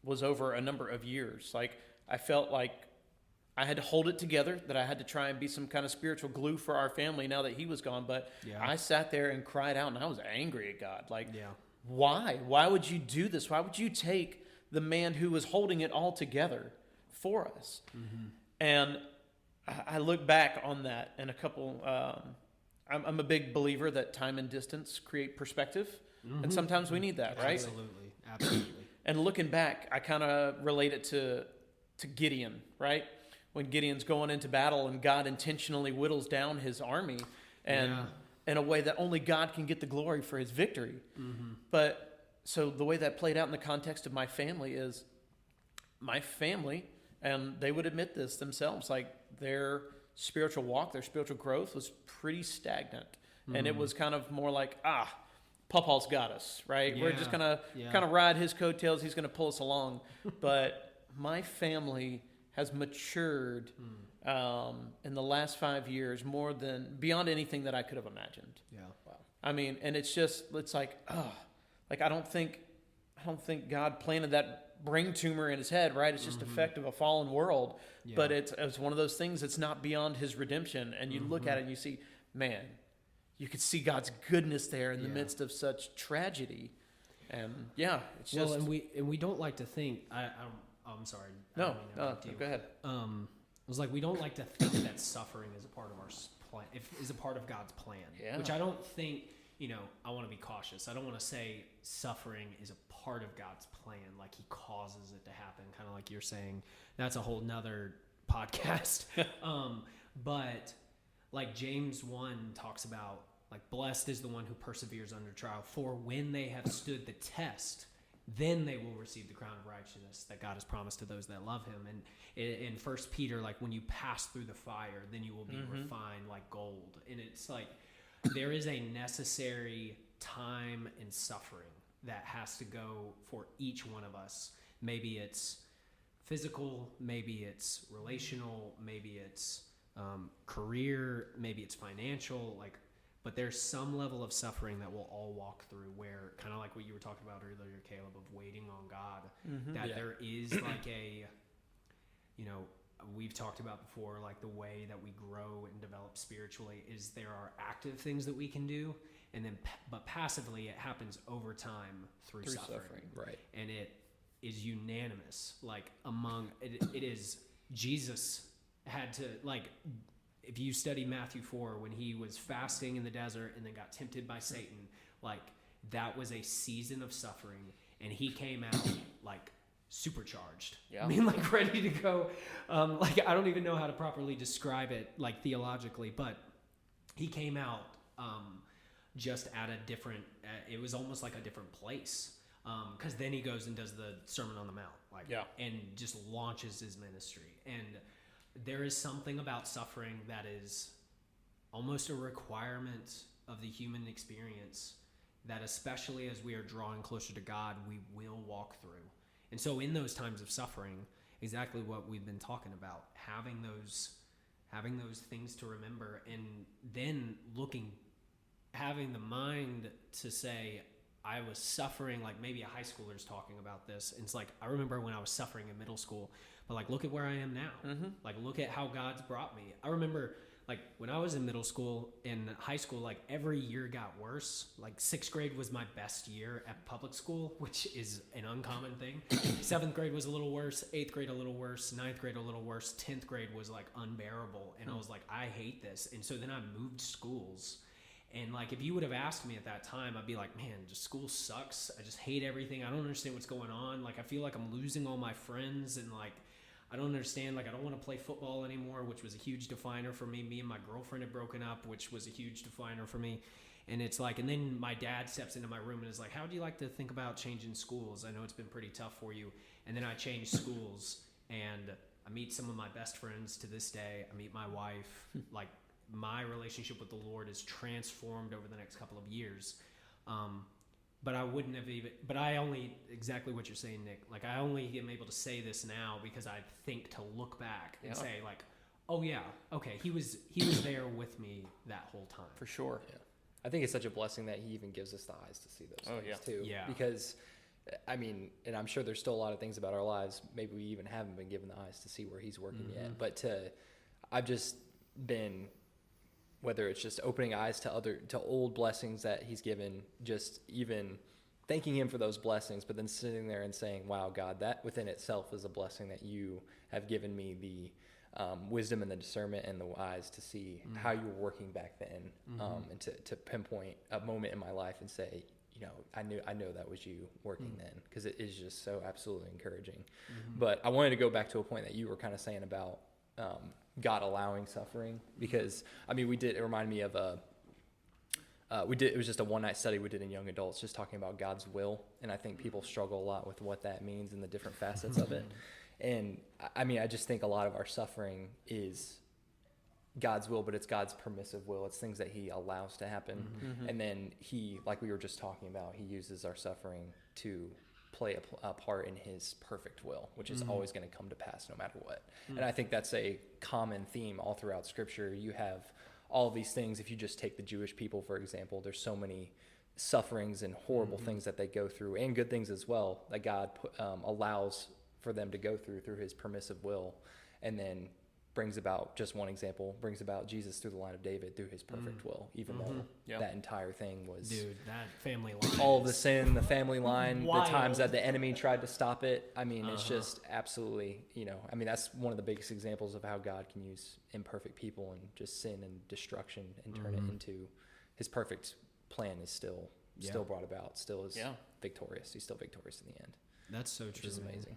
was over a number of years. Like I felt like I had to hold it together, that I had to try and be some kind of spiritual glue for our family now that he was gone. But I sat there and cried out, and I was angry at God. Like, why? Why would you do this? Why would you take the man who was holding it all together for us? And I look back on that and a couple, I'm a big believer that time and distance create perspective. And sometimes we need that, right? Absolutely. And looking back, I kind of relate it to Gideon, right? When Gideon's going into battle and God intentionally whittles down his army and in a way that only God can get the glory for his victory. But so the way that played out in the context of my family is my family, and they would admit this themselves, like their spiritual walk, their spiritual growth was pretty stagnant. And it was kind of more like, Pawpaw's got us, right? We're just going to kind of ride his coattails. He's going to pull us along. But my family has matured in the last 5 years more than beyond anything that I could have imagined. Yeah. Wow. I mean, and it's like, I don't think God planted that brain tumor in his head, right? It's just effect of a fallen world. Yeah. But it's one of those things that's not beyond his redemption. And you look at it and you see, man, you could see God's goodness there in the midst of such tragedy. And it's just... Well, and we don't like to think... I'm sorry. No, go ahead. It was like, we don't like to think that suffering is a part of our plan, is a part of God's plan. Yeah. Which I don't think I want to be cautious. I don't want to say suffering is a part of God's plan, like he causes it to happen, kind of like you're saying. That's a whole nother podcast. But like James 1 talks about, like, blessed is the one who perseveres under trial, for when they have stood the test, then they will receive the crown of righteousness that God has promised to those that love him. And in 1 Peter, like, when you pass through the fire, then you will be refined like gold. And it's like, there is a necessary time and suffering that has to go for each one of us. Maybe it's physical, maybe it's relational, maybe it's career, maybe it's financial, like, but there's some level of suffering that we'll all walk through, where, kind of like what you were talking about earlier, Caleb, of waiting on God, that there is like a, we've talked about before, like the way that we grow and develop spiritually is there are active things that we can do, and then but passively it happens over time through suffering. Right. And it is unanimous, like among it is Jesus had to, like, if you study Matthew 4, when he was fasting in the desert and then got tempted by Satan, like, that was a season of suffering, and he came out like supercharged. Yeah. I mean, like, ready to go. Like, I don't even know how to properly describe it, like, theologically, but he came out just at a different, it was almost like a different place. Because then he goes and does the Sermon on the Mount, like, and just launches his ministry. And there is something about suffering that is almost a requirement of the human experience, that especially as we are drawing closer to God, we will walk through. And so in those times of suffering, exactly what we've been talking about, having those things to remember, and then having the mind to say, I was suffering, like maybe a high schooler's talking about this. And it's like, I remember when I was suffering in middle school, but like, look at where I am now. Like, look at how God's brought me. I remember, like, when I was in middle school and high school, like, every year got worse. Like, 6th grade was my best year at public school, which is an uncommon thing. 7th grade was a little worse, 8th grade a little worse, 9th grade a little worse, 10th grade was like unbearable. And I was like, I hate this. And so then I moved schools. And like, if you would have asked me at that time, I'd be like, man, just school sucks. I just hate everything. I don't understand what's going on. Like, I feel like I'm losing all my friends, and like, I don't understand. Like, I don't want to play football anymore, which was a huge definer for me. Me and my girlfriend had broken up, which was a huge definer for me. And it's like, and then my dad steps into my room and is like, how would you like to think about changing schools? I know it's been pretty tough for you. And then I changed schools, and I meet some of my best friends to this day. I meet my wife. Like, my relationship with the Lord is transformed over the next couple of years. But I wouldn't have even, but I only, exactly what you're saying, Nick, like, I only am able to say this now because I think to look back and say, like, oh yeah, okay, he was there with me that whole time. For sure. Yeah. I think it's such a blessing that he even gives us the eyes to see those things too. Yeah. Because, I mean, and I'm sure there's still a lot of things about our lives, maybe we even haven't been given the eyes to see where he's working yet. But I've just been, whether it's just opening eyes to old blessings that he's given, just even thanking him for those blessings, but then sitting there and saying, wow, God, that within itself is a blessing that you have given me the wisdom and the discernment and the eyes to see how you were working back then, and to pinpoint a moment in my life and say, I know that was you working then, because it is just so absolutely encouraging. But I wanted to go back to a point that you were kind of saying about God allowing suffering, because I mean, it reminded me of it was just a one-night study we did in young adults, just talking about God's will. And I think people struggle a lot with what that means and the different facets of it. And I mean, I just think a lot of our suffering is God's will, but it's God's permissive will. It's things that he allows to happen. And then he, like we were just talking about, he uses our suffering to play a part in his perfect will, which is always going to come to pass no matter what. And I think that's a common theme all throughout Scripture. You have all these things. If you just take the Jewish people, for example, there's so many sufferings and horrible things that they go through, and good things as well, that God allows for them to go through his permissive will. And then brings about, just one example, brings about Jesus through the line of David through his perfect will, even though that entire thing was, dude, that family line, all the sin, the family line, wild. The times that the enemy tried to stop it. I mean, it's just absolutely, I mean, that's one of the biggest examples of how God can use imperfect people and just sin and destruction and turn it into his perfect plan is still brought about, still is victorious. He's still victorious in the end. That's so true. Which is amazing.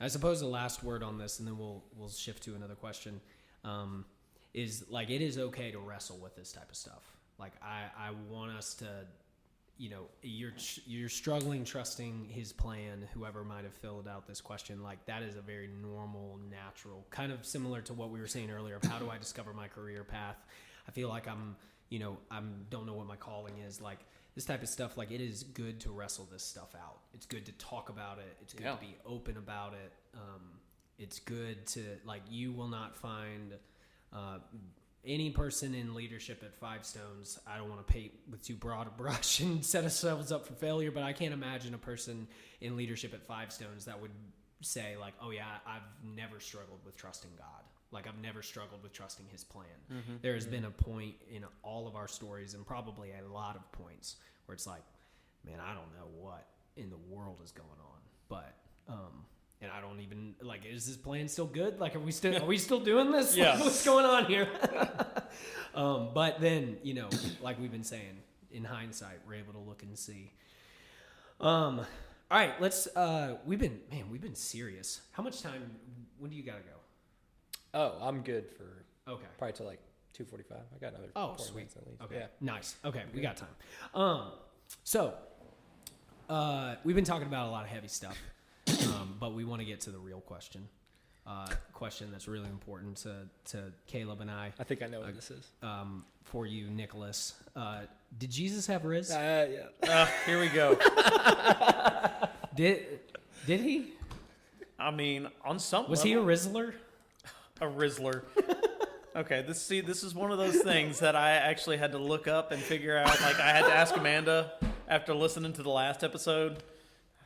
I suppose the last word on this, and then we'll shift to another question, is like it is okay to wrestle with this type of stuff. Like I want us to, you're struggling trusting his plan. Whoever might have filled out this question, like that is a very normal, natural, kind of similar to what we were saying earlier of how do I discover my career path. I feel like don't know what my calling is. Like this type of stuff, like it is good to wrestle this stuff out. It's good to talk about it. It's good to be open about it. It's good to, like, you will not find any person in leadership at Five Stones. I don't want to paint with too broad a brush and set ourselves up for failure, but I can't imagine a person in leadership at Five Stones that would say like, oh yeah, I've never struggled with trusting God. Like I've never struggled with trusting his plan. Mm-hmm. There has been a point in all of our stories, and probably a lot of points, where it's like, man, I don't know what in the world is going on, but and I don't even, like, is this plan still good? Like, are we still doing this? Yeah. Like, what's going on here? But then, like we've been saying, in hindsight, we're able to look and see. All right, let's. We've been serious. How much time? When do you gotta go? Oh, I'm good for probably till like 2:45. I got another 4 minutes at least. Okay, yeah. Nice. Okay, we got time. So we've been talking about a lot of heavy stuff, but we want to get to the real question. Question that's really important to Caleb and I. I think I know what this is. For you, Nicholas, did Jesus have Riz? Yeah. Here we go. Did he? I mean, on some was level, he a Rizzler? a Rizzler. Okay, this is one of those things that I actually had to look up and figure out. Like, I had to ask Amanda after listening to the last episode.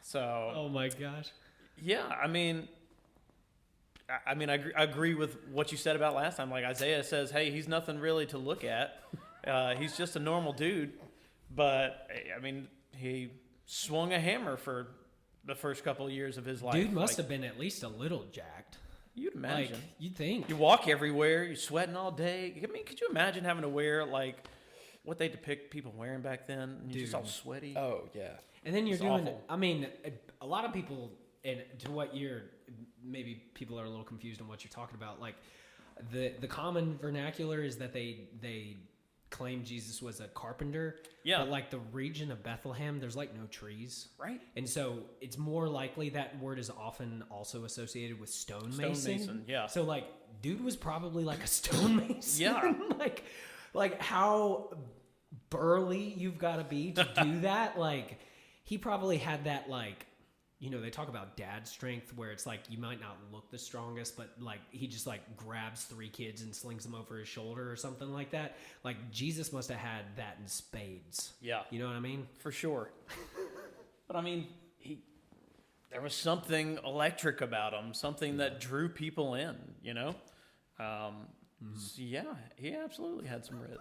So. Oh my gosh. Yeah, I mean, I agree with what you said about last time. Like Isaiah says, hey, he's nothing really to look at. He's just a normal dude. But I mean, he swung a hammer for the first couple of years of his life. Dude must have been at least a little jacked. You'd imagine. Like, you'd think. You walk everywhere. You're sweating all day. I mean, could you imagine having to wear, like, what they depict people wearing back then? And you're just all sweaty. Oh, yeah. And then you're It's doing, awful. I mean, a lot of people, and to what maybe people are a little confused on what you're talking about. Like, the common vernacular is that they claim Jesus was a carpenter. Yeah. But, like, the region of Bethlehem, there's, like, no trees. Right. And so it's more likely that word is often also associated with stonemason. Stonemason, yeah. So, like, dude was probably, like, a stonemason. Yeah. like how burly you've got to be to do that. Like, he probably had that, like, they talk about dad strength where it's like you might not look the strongest, but like he just like grabs 3 kids and slings them over his shoulder or something like that. Like Jesus must have had that in spades. Yeah. You know what I mean? For sure. But I mean, there was something electric about him, something that drew people in, So yeah, he absolutely had some Riz.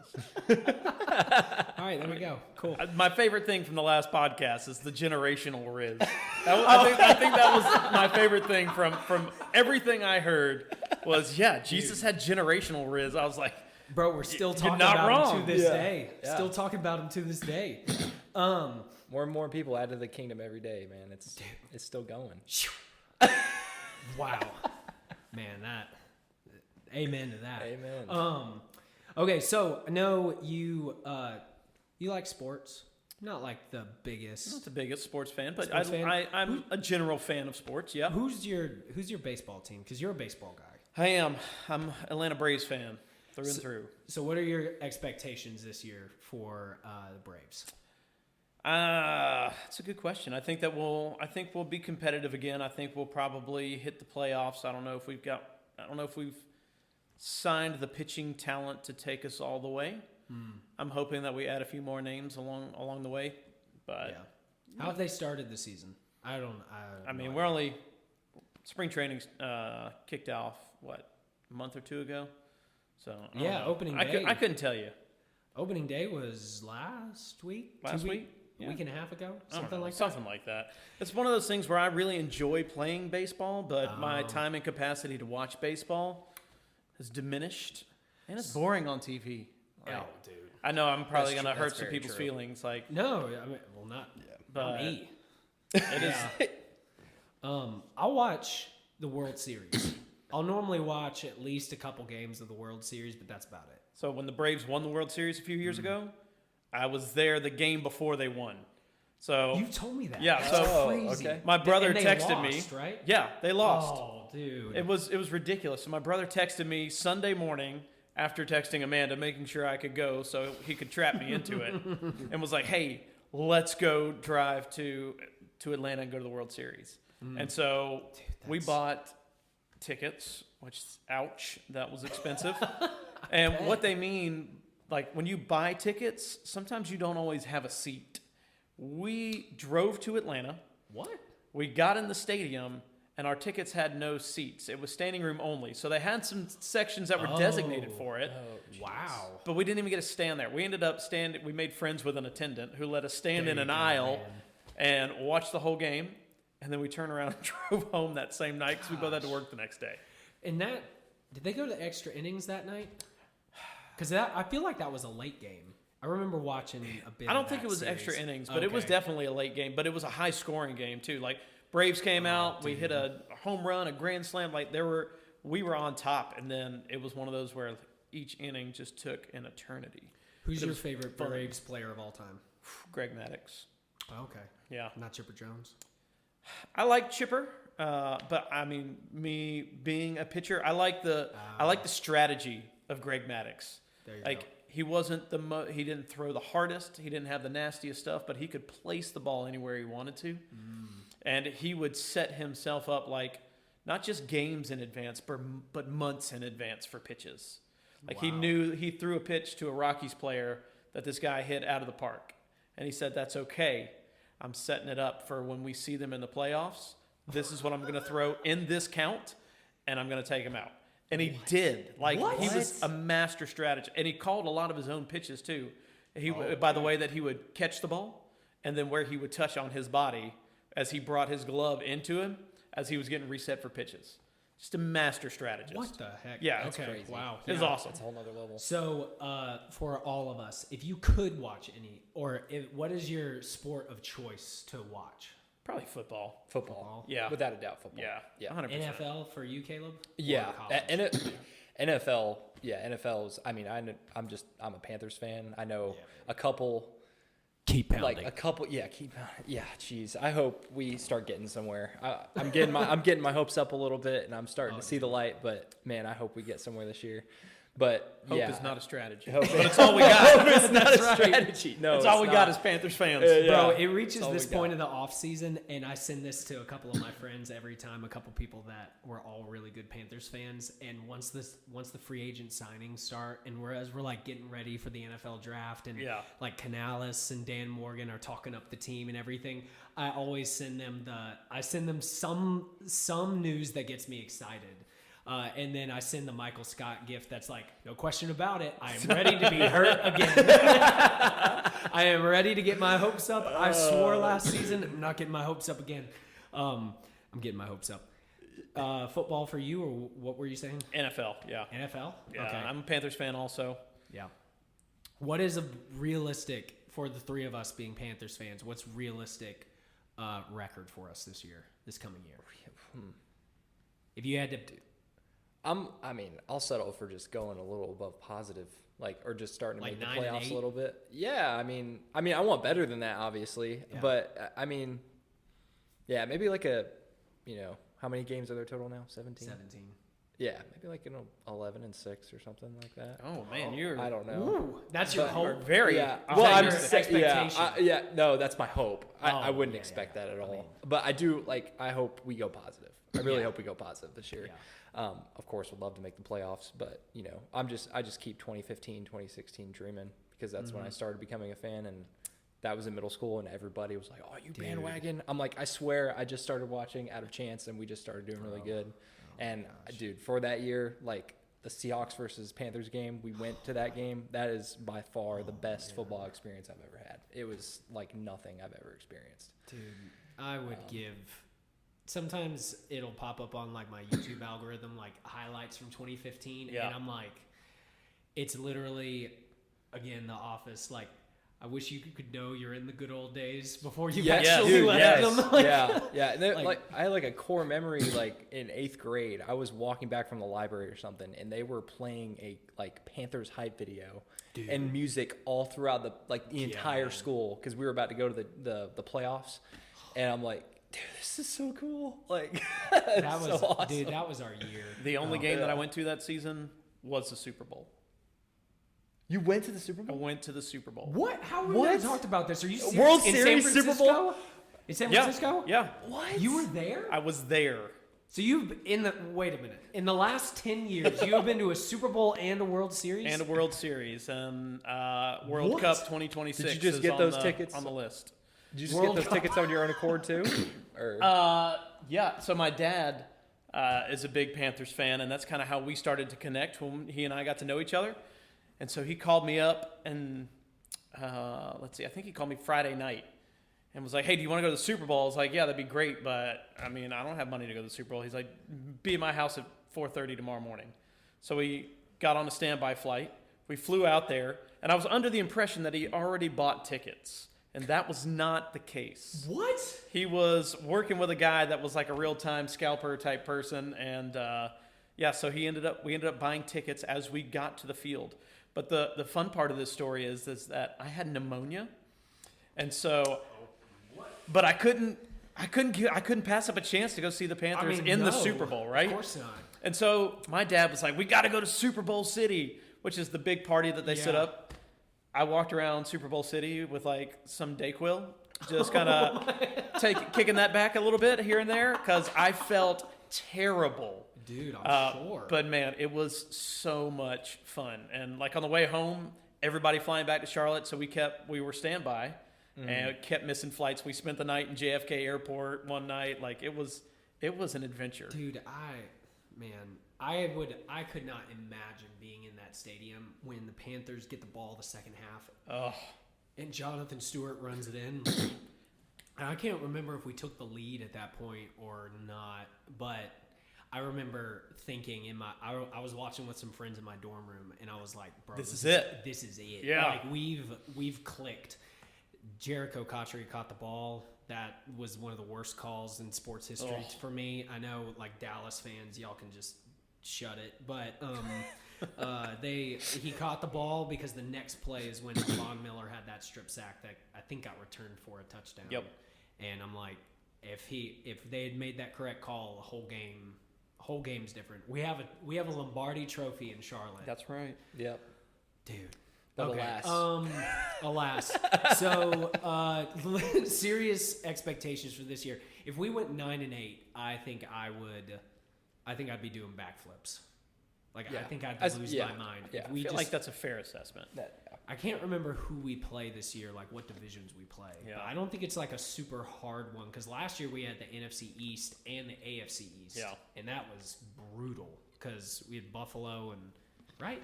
All right, there we go. Cool. My favorite thing from the last podcast is the generational Riz. I think that was my favorite thing from everything I heard was, Jesus had generational Riz. I was like, bro, we're still you're talking not about wrong. him to this Yeah. day. Yeah. Still talking about him to this day. More and more people add to the kingdom every day, man. It's still going. Wow. Man, amen to that. Amen. Okay, so I know you like sports. Not like the biggest. not the biggest sports fan, but Sports fan? I'm a general fan of sports, yeah. Who's your baseball team? Because you're a baseball guy. I am. I'm Atlanta Braves fan through and through. So what are your expectations this year for the Braves? That's a good question. I think we'll be competitive again. I think we'll probably hit the playoffs. I don't know if we've signed the pitching talent to take us all the way. I'm hoping that we add a few more names along the way. But How have they started the season? I mean, we're only spring training kicked off a month or two ago. So I don't know. Opening day. I couldn't tell you. Opening day was last week. Last week? A week and a half ago, Something like that. It's one of those things where I really enjoy playing baseball, but my time and capacity to watch baseball has diminished, and it's boring on TV. Oh, dude. I know I'm probably That's going to true. hurt That's some very people's true. feelings. Like, No, I mean, well, not but me. it is. I'll watch the World Series. I'll normally watch at least a couple games of the World Series, but that's about it. So when the Braves won the World Series a few years ago, I was there the game before they won. So You told me that. Yeah, That's so- crazy. okay. my brother And they texted me. lost, right? Yeah, they lost. Oh, dude. It was ridiculous. So my brother texted me Sunday morning after texting Amanda, making sure I could go so he could trap me into it, and was like, "Hey, let's go drive to Atlanta and go to the World Series." And so we bought tickets, which ouch, that was expensive. And what they mean, like when you buy tickets, sometimes you don't always have a seat. We drove to Atlanta. What? We got in the stadium, and our tickets had no seats. It was standing room only. So they had some sections that were designated for it, Wow. but we didn't even get to stand there. We ended up we made friends with an attendant who let us stand There in you an go, aisle man. and watch the whole game. And then we turned around and drove home that same night because we both had to work the next day. And that, did they go to extra innings that night? Because I feel like that was a late game. I remember watching a bit. I don't of think that it was series. extra innings, but it was Okay. definitely a late game. But it was a high scoring game too. Like Braves came out, we hit a home run, a grand slam. Like we were on top, and then it was one of those where each inning just took an eternity. Who's But it your was favorite fun. Braves player of all time? Greg Maddux. Okay. Yeah, Not Chipper Jones. I like Chipper, but I mean, me being a pitcher, I like the strategy of Greg Maddux. There you Like go. he wasn't he didn't throw the hardest, he didn't have the nastiest stuff, but he could place the ball anywhere he wanted to, and he would set himself up like not just games in advance, but months in advance for pitches. Like he Wow. knew he threw a pitch to a Rockies player that this guy hit out of the park, and he said, "That's okay. I'm setting it up for when we see them in the playoffs. This is what I'm going to throw in this count, and I'm going to take him out." And he did. Like What? he was a master strategist, and he called a lot of his own pitches too. By the way that he would catch the ball, and then where he would touch on his body as he brought his glove into him as he was getting reset for pitches. Just a master strategist. What the heck? Yeah, it's okay. crazy. Wow. It was Yeah. awesome. It's a whole nother level. So, for all of us, if you could watch any, what is your sport of choice to watch? Probably football. Football. Yeah. Without a doubt, football. Yeah. Yeah. 100%. NFL for you, Caleb? Yeah. Or college? NFL. Yeah. NFL's. I mean, I'm a Panthers fan. I know a couple. Keep pounding. Like a couple, Geez, I hope we start getting somewhere. I'm getting my hopes up a little bit, and I'm starting to see the light. But man, I hope we get somewhere this year. But Hope yeah, is not a strategy. Hope But it's all we got. hope is not a That's right. strategy. No, That's it's all we not. got as Panthers fans. Bro, Yeah. it reaches That's all this we got. point of the off season, and I send this to a couple of my friends every time. A couple people that were all really good Panthers fans, and once the free agent signings start, and as we're like getting ready for the NFL draft, and Yeah. like Canales and Dan Morgan are talking up the team and everything, I always send them some news that gets me excited. And then I send the Michael Scott gift that's like, no question about it. I am ready to be hurt again. I am ready to get my hopes up. I swore last season, I'm not getting my hopes up again. I'm getting my hopes up. Football for you, or what were you saying? NFL, yeah. NFL? Yeah, Okay. I'm a Panthers fan also. Yeah. What is a realistic, for the three of us being Panthers fans, what's realistic record for us this coming year? If you had to... I'll settle for just going a little above positive, or just starting to Like make the 9 and playoffs 8? a little bit. Yeah, I mean, I want better than that, obviously, Yeah. but yeah, maybe how many games are there total now? 17. 17. Yeah, maybe 11-6 or something like that. Oh, man, you're... I don't know. Ooh, that's your But- hope. very... Yeah. Is Well, that I'm your just saying, expectation? no, that's my hope. I Oh, wouldn't yeah, expect yeah. that at all. I mean- But I do I hope we go positive. I really Yeah. hope we go positive this year. Yeah. Of course, would love to make the playoffs, but I just keep 2015, 2016 dreaming, because that's when I started becoming a fan, and that was in middle school, and everybody was like, "Oh, you bandwagon!" I'm like, I swear, I just started watching out of chance, and we just started doing really good. And dude, for that year, the Seahawks versus Panthers game, we went to that game. That is by far the best football experience I've ever had. It was like nothing I've ever experienced. Dude, I would give. Sometimes it'll pop up on my YouTube algorithm, highlights from 2015, Yeah. and I'm like, it's literally again, The Office. Like, I wish you could know you're in the good old days before you Yes, actually dude, left yes. them. Like, Yeah. And then, like- like, I had like a core memory, like in 8th grade, I was walking back from the library or something, and they were playing a like Panthers hype video and music all throughout the entire man. school because we were about to go to the playoffs, and I'm like, dude, this is so cool. Like, that was so awesome. dude. That was our year. The only game that yeah. I went to that season was the Super Bowl. You went to the Super I Bowl? went to the Super Bowl. What? How we What? never talked about this? Are you serious? World in Series San Super Francisco? Bowl? In San Yeah. Francisco? Yeah. What? You were there? I was there. So you've wait a minute. In the last 10 years, you have been to a Super Bowl and a World Series? And a World Series and World What? Cup 2026. Did you just is get on those the- tickets? on the list? Did you just World get those Cup. tickets on your own accord too? Or Yeah. So my dad is a big Panthers fan, and that's kind of how we started to connect when he and I got to know each other. And so he called me up, and let's see, I think he called me Friday night, and was like, "Hey, do you want to go to the Super Bowl?" I was like, "Yeah, that'd be great, but I mean, I don't have money to go to the Super Bowl." He's like, "Be at my house at 4:30 tomorrow morning." So we got on a standby flight. We flew out there, and I was under the impression that he already bought tickets, and that was not the case. What? He was working with a guy that was like a real-time scalper type person, and so we ended up buying tickets as we got to the field. But the fun part of this story is that I had pneumonia, and so, but I couldn't pass up a chance to go see the Panthers in the no, Super Bowl, right? Of course not. And so my dad was like, "We got to go to Super Bowl City," which is the big party that they set Yeah. up. I walked around Super Bowl City with like some Dayquil, just kind of kicking that back a little bit here and there because I felt terrible. Dude, I'm sure. But man, it was so much fun. And like on the way home, everybody flying back to Charlotte, so we were standby and kept missing flights. We spent the night in JFK Airport one night. Like it was an adventure. Dude, I could not imagine being in that stadium when the Panthers get the ball the second half Oh, and Jonathan Stewart runs it in. And I can't remember if we took the lead at that point or not, but I remember thinking I was watching with some friends in my dorm room, and I was like, bro, This is it. This is it. Yeah. Like we've clicked. Jericho Cotchery caught the ball. That was one of the worst calls in sports history for me. I know, like, Dallas fans, y'all can just shut it. But he caught the ball because the next play is when Von Miller had that strip sack that I think got returned for a touchdown. Yep. And I'm like, if they had made that correct call, the whole game's different. We have a Lombardi Trophy in Charlotte. that's right. Yep. Dude. But Okay. alas. Alas. So, serious expectations for this year. If we went 9-8, I think I'd be doing backflips. Like, Yeah. I think I'd As- lose yeah. my mind. Yeah. If I we feel just, like that's a fair assessment. I can't remember who we play this year, like what divisions we play. Yeah. But I don't think it's like a super hard one because last year we had the NFC East and the AFC East. Yeah. And that was brutal because we had Buffalo and right?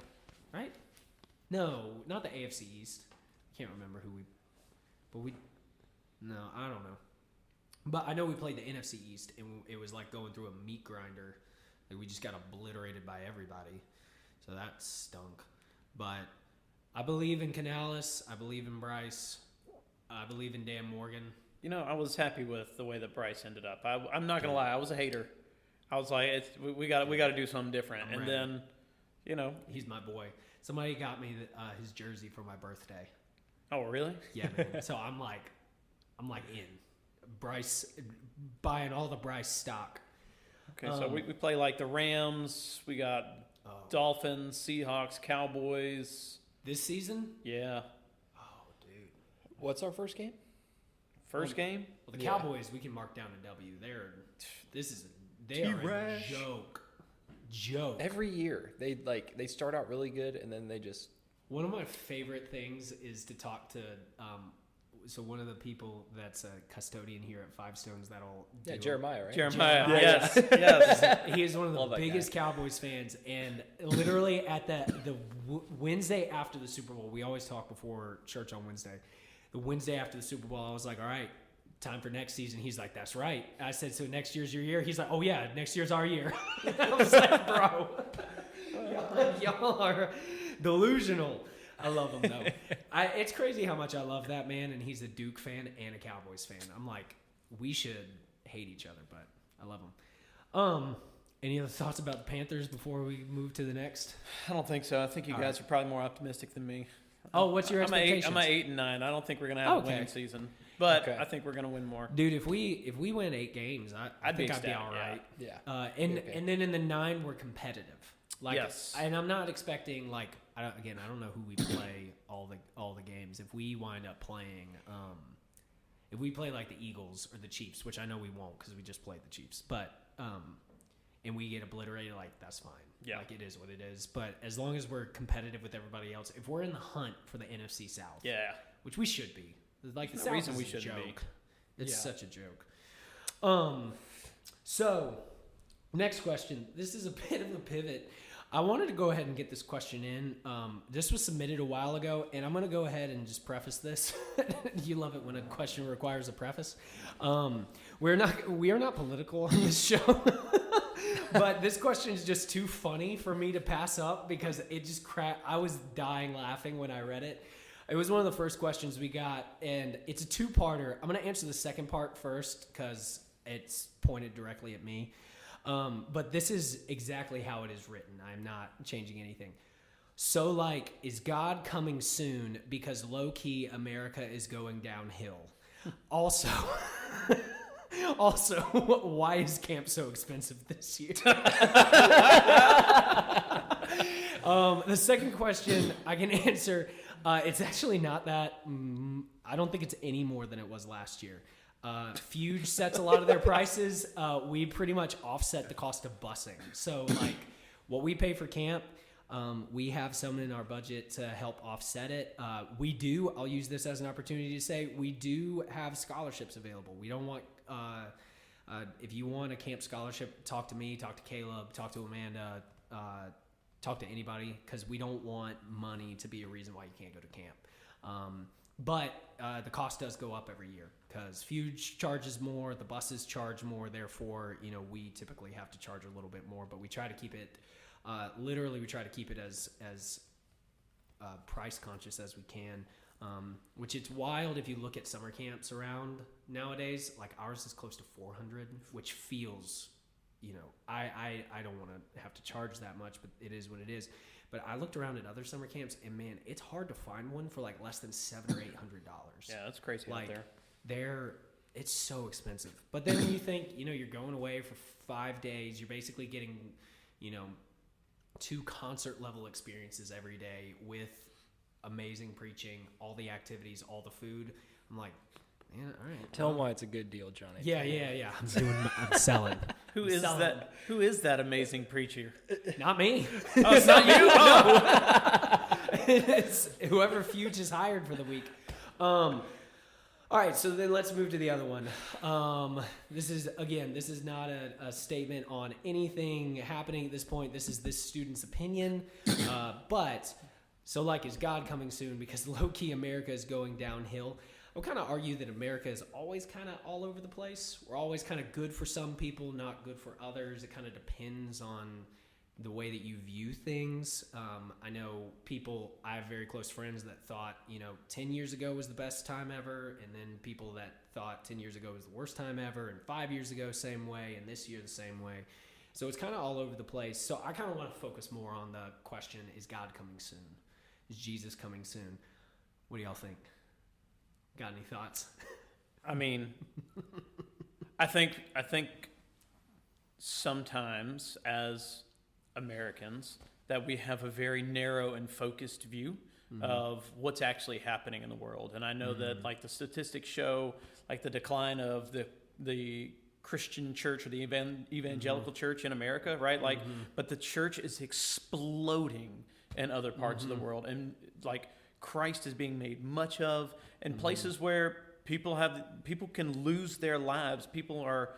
No, not the AFC East. I can't remember no, I don't know. But I know we played the NFC East and it was like going through a meat grinder. Like we just got obliterated by everybody. So that stunk. But I believe in Canales. I believe in Bryce. I believe in Dan Morgan. You know, I was happy with the way that Bryce ended up. I'm not gonna lie, I was a hater. I was like, we got to do something different. I'm And ready. then, you know, He's my boy. Somebody got me his jersey for my birthday. oh really? Yeah, man. So I'm like in. Bryce, buying all the Bryce stock. Okay, so we play like the Rams. We got Dolphins, Seahawks, Cowboys. This season? Yeah, Oh, dude. What's our first game? first game. Well, the Yeah. Cowboys, we can mark down a W. They are a joke. Every year they start out really good and then they just One of my favorite things is to talk to so one of the people that's a custodian here at Five Stones that'll do Jeremiah, right? Jeremiah. Jeremiah. Yes, yes. He is one of Love the that biggest Cowboys fans, and literally at the Wednesday after the Super Bowl, we always talk before church on Wednesday. The Wednesday after the Super Bowl, I was like, all right, time for next season. He's like, that's right. I said, so next year's your year? He's like, oh yeah, next year's our year. I was like, bro, y'all are delusional. I love him though. It's crazy how much I love that man, and he's a Duke fan and a Cowboys fan. I'm like, we should hate each other, but I love him. Any other thoughts about the Panthers before we move to the next? I don't think so. I think you guys are probably more optimistic than me. Oh, what's your expectations? I'm at 8 and 9. I don't think we're gonna have a winning season, but I think we're gonna win more. Dude, if we win 8 games, I think I'd be all right. Yeah. And then in the 9 we're competitive. Like, yes. And I'm not expecting like I don't know who we play all the games. If we wind up playing, if we play like the Eagles or the Chiefs, which I know we won't because we just played the Chiefs, but and we get obliterated, like that's fine. Yeah. Like it is what it is. But as long as we're competitive with everybody else, if we're in the hunt for the NFC South, which we should be, like the no South reason is we a shouldn't joke. be. It's such a joke. So next question. This is a bit of a pivot. I wanted to go ahead and get this question in. This was submitted a while ago, and I'm going to go ahead and just preface this. You love it when a question requires a preface. We are not political on this show, but this question is just too funny for me to pass up because it just I was dying laughing when I read it. It was one of the first questions we got, and it's a two-parter. I'm going to answer the second part first because it's pointed directly at me. But this is exactly how it is written. I'm not changing anything. So, like, is God coming soon because low-key America is going downhill? Also, why is camp so expensive this year? The second question I can answer, it's actually not that. I don't think it's any more than it was last year. Fuge sets a lot of their prices. We pretty much offset the cost of busing. So, like, what we pay for camp, we have some in our budget to help offset it. I'll use this as an opportunity to say, we do have scholarships available. We don't want, if you want a camp scholarship, talk to me, talk to Caleb, talk to Amanda, talk to anybody, because we don't want money to be a reason why you can't go to camp. But the cost does go up every year because Fuge charges more, the buses charge more. Therefore, we typically have to charge a little bit more, but we try to keep it, we try to keep it as price conscious as we can, which it's wild if you look at summer camps around nowadays. Like ours is close to 400, which feels, I don't want to have to charge that much, but it is what it is. But I looked around at other summer camps, and man, it's hard to find one for like less than $700 or $800. Yeah, that's crazy like, out there. It's so expensive. But then when you think, you're going away for 5 days, you're basically getting, 2 concert level experiences every day with amazing preaching, all the activities, all the food. I'm like, man, all right. Tell them why it's a good deal, Johnny. Yeah. I'm selling. Who is that? Who is that amazing preacher? Not me. Oh, it's not you? It's whoever Fuge is hired for the week. All right, so then let's move to the other one. This is not a statement on anything happening at this point. This is this student's opinion. But is God coming soon? Because low-key America is going downhill. I would kind of argue that America is always kind of all over the place. We're always kind of good for some people, not good for others. It kind of depends on the way that you view things. I know I have very close friends that thought, 10 years ago was the best time ever, and then people that thought 10 years ago was the worst time ever, and 5 years ago, same way, and this year, the same way. So it's kind of all over the place. So I kind of want to focus more on the question, is God coming soon? Is Jesus coming soon? What do y'all think? Got any thoughts? I mean, I think sometimes as Americans that we have a very narrow and focused view of what's actually happening in the world. And I know that like the statistics show like the decline of the Christian church or the evangelical church in America, right? Like, but the church is exploding in other parts of the world. And like Christ is being made much of in places where people can lose their lives. People are,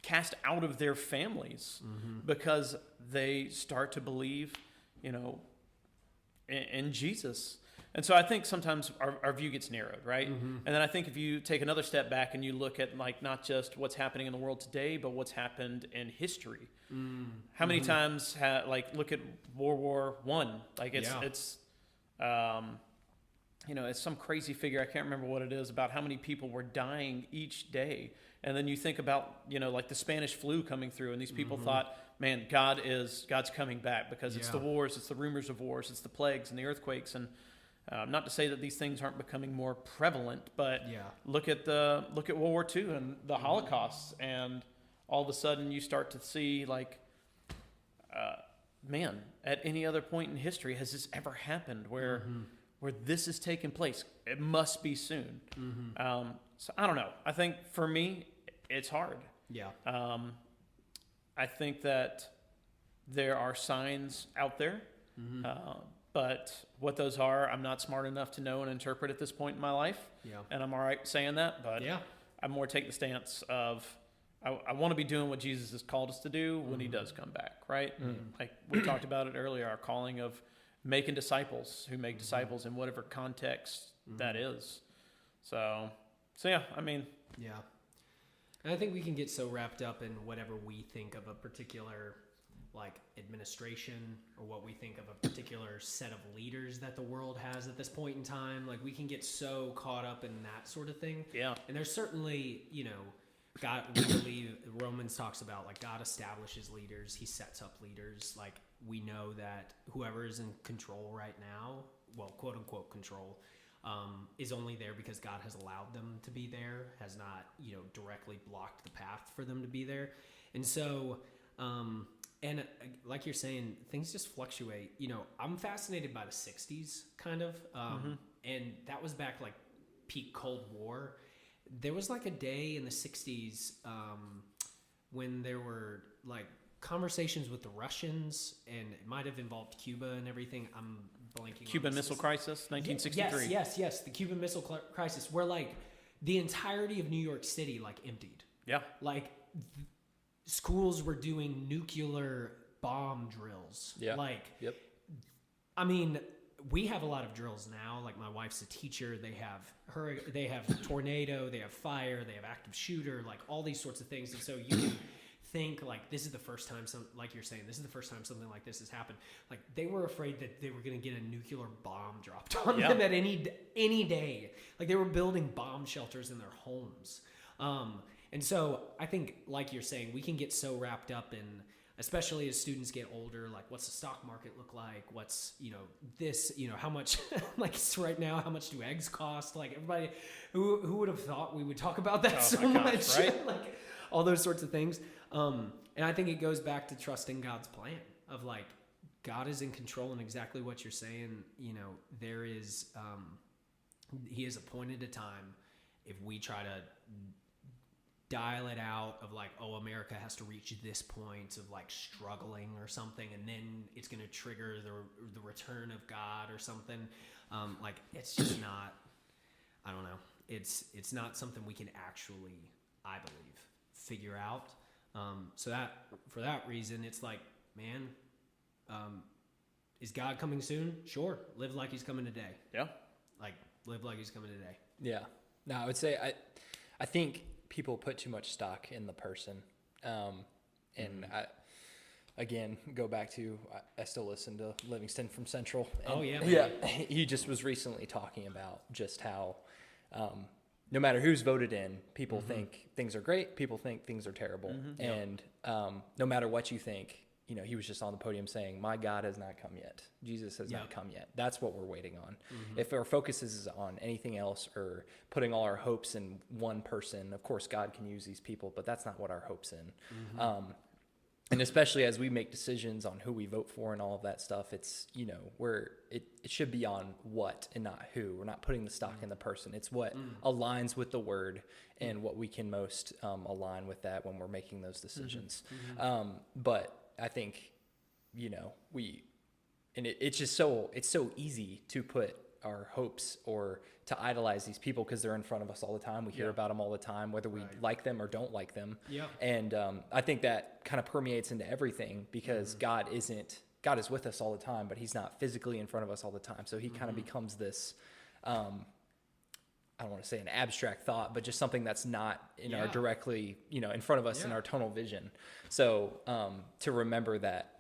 cast out of their families because they start to believe, in Jesus. And so I think sometimes our view gets narrowed, right? And then I think if you take another step back and you look at like not just what's happening in the world today, but what's happened in history. How many times look at World War I? Like it's It's some crazy figure. I can't remember what it is about how many people were dying each day. And then you think about, like the Spanish flu coming through, and these people thought, man, God's coming back because it's the wars, it's the rumors of wars, it's the plagues and the earthquakes. And not to say that these things aren't becoming more prevalent, but look at World War II and the Holocaust, and all of a sudden you start to see like, man, at any other point in history has this ever happened where this has taken place? It must be soon. So I don't know. I think for me, it's hard. Yeah. I think that there are signs out there, but what those are, I'm not smart enough to know and interpret at this point in my life. Yeah. And I'm all right saying that, but I more take the stance of I want to be doing what Jesus has called us to do when he does come back, right? Like we talked about it earlier, our calling of making disciples who make disciples in whatever context that is. So yeah, I mean. Yeah. And I think we can get so wrapped up in whatever we think of a particular like administration or what we think of a particular set of leaders that the world has at this point in time. Like we can get so caught up in that sort of thing. Yeah. And there's certainly, God, we believe Romans talks about like God establishes leaders. He sets up leaders. Like we know that whoever is in control right now, well, quote unquote control, is only there because God has allowed them to be there, has not, directly blocked the path for them to be there. And so, and like you're saying, things just fluctuate. I'm fascinated by the 60s kind of, and that was back like peak Cold War. There was like a day in the 60s when there were like conversations with the Russians, and it might have involved Cuba and everything. I'm blanking. Cuban Missile Crisis, 1963. Yes, the Cuban Missile Crisis, where like the entirety of New York City like emptied. Yeah. Like schools were doing nuclear bomb drills. Yeah. Like, yep. I mean, we have a lot of drills now. Like my wife's a teacher. They have tornado, they have fire, they have active shooter, like all these sorts of things. And so you can think like this is the first time like you're saying, this is the first time something like this has happened. Like they were afraid that they were going to get a nuclear bomb dropped on them at any day. Like they were building bomb shelters in their homes. And so I think, like you're saying, we can get so wrapped up in, especially as students get older, like what's the stock market look like? What's, this, how much, like right now, how much do eggs cost? Like everybody, who would have thought we would talk about that so much, right? Like all those sorts of things. And I think it goes back to trusting God's plan of like, God is in control, and exactly what you're saying, there is, he has appointed a time. If we try to dial it out of like, oh, America has to reach this point of like struggling or something, and then it's going to trigger the return of God or something. Like it's just not, I don't know. It's not something we can actually, I believe, figure out. So that for that reason, it's like, man, is God coming soon? Sure. Live like he's coming today. Yeah. Like live like he's coming today. Yeah. No, I would say, I think people put too much stock in the person. And I, again, go back to, I still listen to Livingston from Central. And, yeah. He just was recently talking about just how, no matter who's voted in, people think things are great. People think things are terrible. And, no matter what you think, he was just on the podium saying, my God has not come yet. Jesus has not come yet. That's what we're waiting on. If our focus is on anything else or putting all our hopes in one person, of course, God can use these people, but that's not what our hope's in. And especially as we make decisions on who we vote for and all of that stuff, it's, it should be on what and not who. We're not putting the stock in the person. It's what aligns with the word and what we can most align with that when we're making those decisions. But I think, it's just it's so easy to put our hopes or to idolize these people because they're in front of us all the time. We hear about them all the time, whether we like them or don't like them. Yeah. And I think that kind of permeates into everything because God is with us all the time, but he's not physically in front of us all the time. So he kind of becomes this, I don't want to say an abstract thought, but just something that's not in our directly, in front of us in our tunnel vision. So to remember that,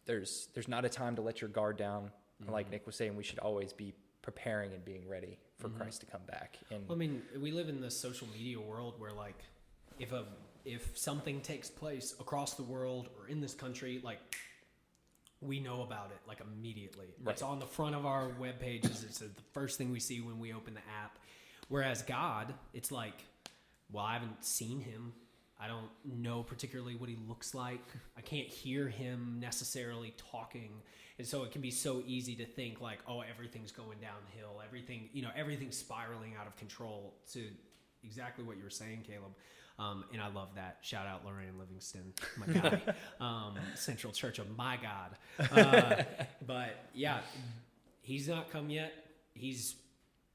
there's not a time to let your guard down. Like Nick was saying, we should always be preparing and being ready for Christ to come back. And I mean, we live in this social media world where, like, if something takes place across the world or in this country, like, we know about it, like, immediately. Right. It's on the front of our web pages. It's the first thing we see when we open the app. Whereas God, it's like, well, I haven't seen him. I don't know particularly what he looks like. I can't hear him necessarily talking. And so it can be so easy to think like, oh, everything's going downhill. Everything's spiraling out of control, to exactly what you were saying, Caleb. And I love that. Shout out Lorraine Livingston, my guy. Central Church of my God. But yeah, he's not come yet. He's,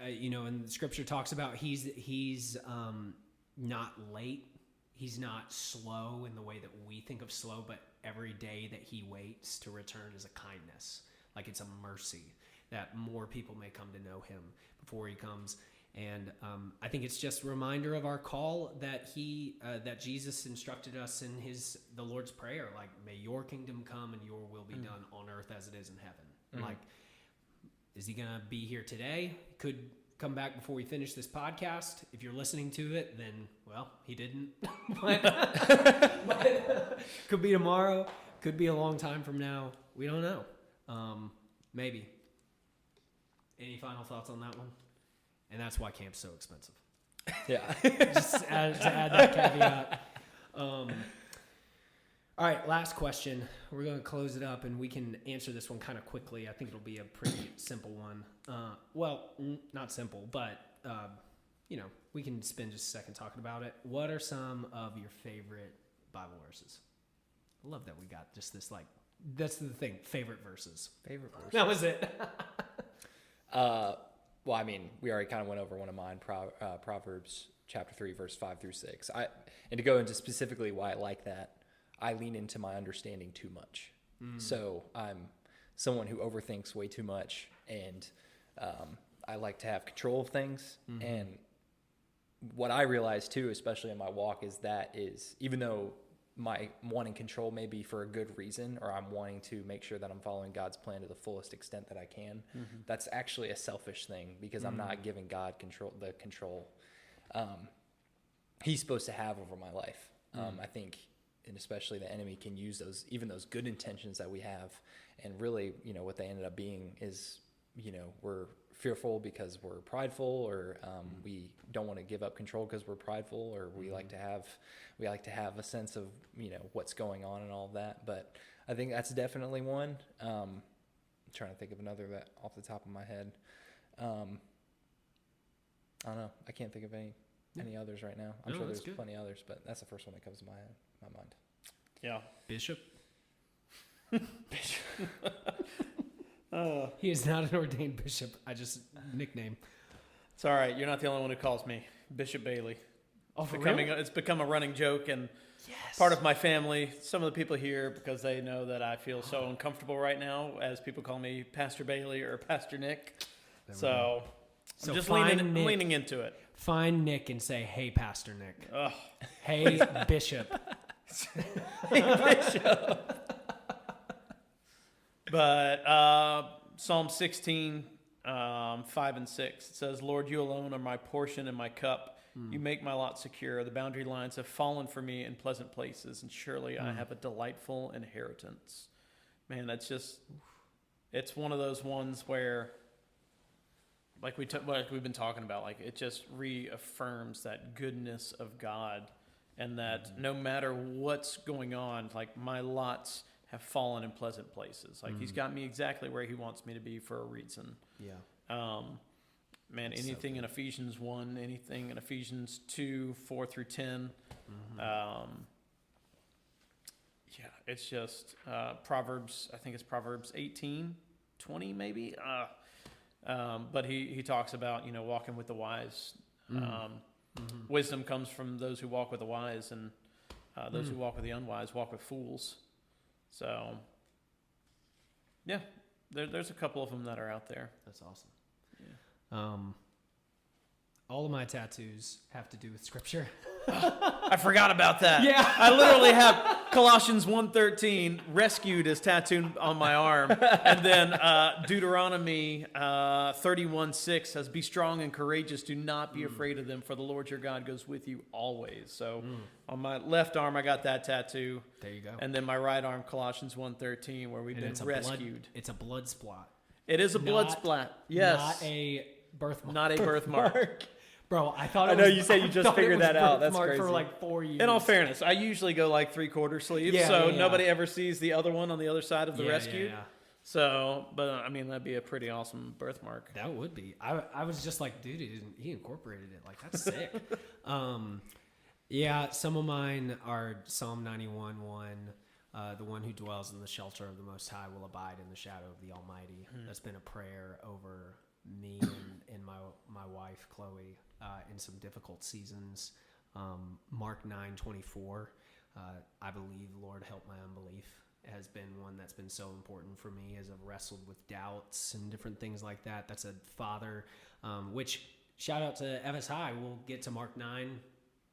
and the scripture talks about he's not late. He's not slow in the way that we think of slow, but every day that he waits to return is a kindness. Like, it's a mercy that more people may come to know him before he comes. And I think it's just a reminder of our call that that Jesus instructed us in the Lord's Prayer, like, may your kingdom come and your will be done on earth as it is in heaven. Like, is he going to be here today? Could come back before we finish this podcast. If you're listening to it, then, well, he didn't. but could be tomorrow. Could be a long time from now. We don't know. Maybe. Any final thoughts on that one? And that's why camp's so expensive. yeah. Just to add that caveat. All right, last question. We're going to close it up, and we can answer this one kind of quickly. I think it'll be a pretty simple one. Not simple, but, we can spend just a second talking about it. What are some of your favorite Bible verses? I love that we got just this, like, that's the thing, favorite verses. Favorite verse. That was it. Well, I mean, we already kind of went over one of mine, Proverbs chapter 3, verse 5 through 6. And to go into specifically why I like that, I lean into my understanding too much. So I'm someone who overthinks way too much, and I like to have control of things. And what I realize too, especially in my walk, is even though my wanting control may be for a good reason, or I'm wanting to make sure that I'm following God's plan to the fullest extent that I can, that's actually a selfish thing, because I'm not giving God the control he's supposed to have over my life. I think, and especially the enemy can use those good intentions that we have, and really, what they ended up being is, we're fearful because we're prideful, or we don't want to give up control because we're prideful, or we like to have a sense of what's going on and all of that. But I think that's definitely one. I'm trying to think of another that off the top of my head. I don't know. I can't think of any others right now. I'm sure there's plenty others, but that's the first one that comes to my mind. Yeah. Bishop. He is not an ordained bishop. I just nickname. It's all right. You're not the only one who calls me Bishop Bailey. Oh, for real? real? It's become a running joke, and Yes. part of my family. Some of the people here, because they know that I feel so uncomfortable right now, as people call me Pastor Bailey or Pastor Nick. So I'm just leaning into it. Find Nick and say, "Hey, Pastor Nick." Ugh. Hey, Bishop. But Psalm 16, 5 and 6, it says, "Lord, you alone are my portion and my cup. You make my lot secure. The boundary lines have fallen for me in pleasant places, and surely I have a delightful inheritance." Man, that's just, it's one of those ones where, like we've been talking about, like, it just reaffirms that goodness of God, and that no matter what's going on, like, my lots have fallen in pleasant places. Like, he's got me exactly where he wants me to be for a reason. Yeah. Man, anything in Ephesians 1, anything in Ephesians 2, 4 through 10. Yeah, it's just Proverbs, I think it's Proverbs 18, 20 maybe. But he talks about, walking with the wise. Wisdom comes from those who walk with the wise, and those who walk with the unwise walk with fools. So, yeah, there's a couple of them that are out there. That's awesome. Yeah. All of my tattoos have to do with scripture. I forgot about that. Yeah. I literally have Colossians 1:13 rescued as tattooed on my arm. And then Deuteronomy 31:6 says, be strong and courageous. Do not be afraid of them, for the Lord your God goes with you always. So on my left arm, I got that tattoo. There you go. And then my right arm, Colossians 1:13, where we've been rescued. It's a blood splat. It is a blood Not- splat. Yes. Not a birthmark. Not a birthmark. Bro, I thought I it know was, you said you I just thought it figured was that out. That's birthmark crazy. for like 4 years. In all fairness, I usually go like 3/4 sleeves, Yeah, so yeah. nobody ever sees the other one on the other side of the Yeah, rescued. yeah. So, but I mean, that'd be a pretty awesome birthmark. That would be. I was just like, dude, he incorporated it. Like, that's sick. Yeah, some of mine are Psalm 91:1. The one who dwells in the shelter of the Most High will abide in the shadow of the Almighty. That's been a prayer over me and my wife, Chloe, in some difficult seasons. Mark 9:24. I believe, Lord, help my unbelief, has been one that's been so important for me as I've wrestled with doubts and different things like that. That's a father, which shout out to FSI. We'll get to Mark 9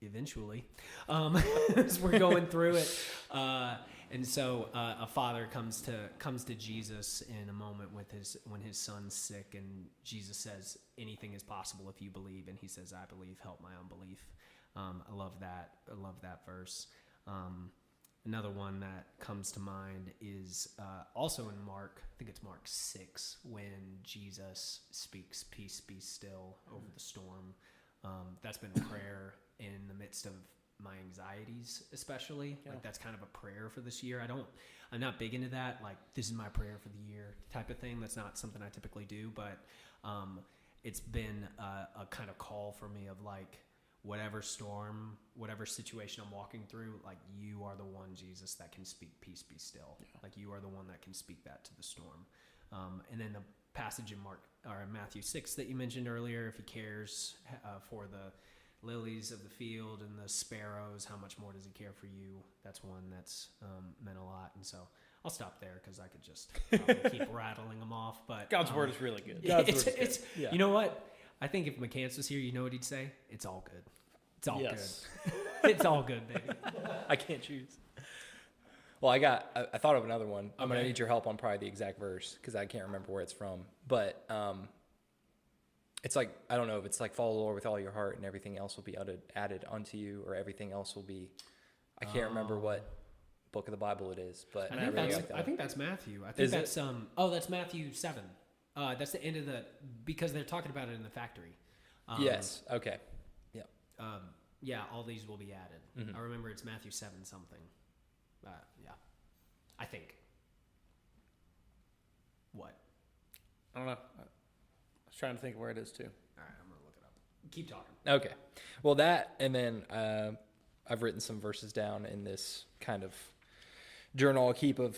eventually as we're going through it. And so a father comes to Jesus in a moment when his son's sick, and Jesus says, anything is possible if you believe. And he says, I believe, help my unbelief. I love that. I love that verse. Another one that comes to mind is also in Mark, I think it's Mark 6, when Jesus speaks, peace be still over the storm. That's been prayer in the midst of my anxieties, especially. Yeah. Like, that's kind of a prayer for this year. I'm not big into that, like, this is my prayer for the year type of thing. That's not something I typically do, but it's been a kind of call for me of like, whatever storm, whatever situation I'm walking through, like, you are the one, Jesus, that can speak peace be still. Yeah. Like, you are the one that can speak that to the storm. And then the passage in Matthew 6 that you mentioned earlier, if he cares for the lilies of the field and the sparrows, how much more does he care for you? That's one that's meant a lot. And so I'll stop there because I could just probably keep rattling them off. But God's word is really good. It's you know what? I think if McCants was here, you know what he'd say? It's all good. It's all good. It's all good, baby. I can't choose. Well, I thought of another one. I'm going to need your help on probably the exact verse because I can't remember where it's from. But it's like, I don't know if it's like, follow the Lord with all your heart and everything else will be added unto you, or everything else will be, I can't remember what book of the Bible it is, but I think that's Matthew. I think Is that's that's Matthew 7. That's the end of because they're talking about it in the factory. Yes. Okay. Yeah. Yeah, all these will be added. Mm-hmm. I remember it's Matthew 7 something. Yeah. I think. What? I don't know. I was trying to think where it is too. All right, I'm going to look it up. Keep talking. Okay. Well, that, and then I've written some verses down in this kind of journal I'll keep of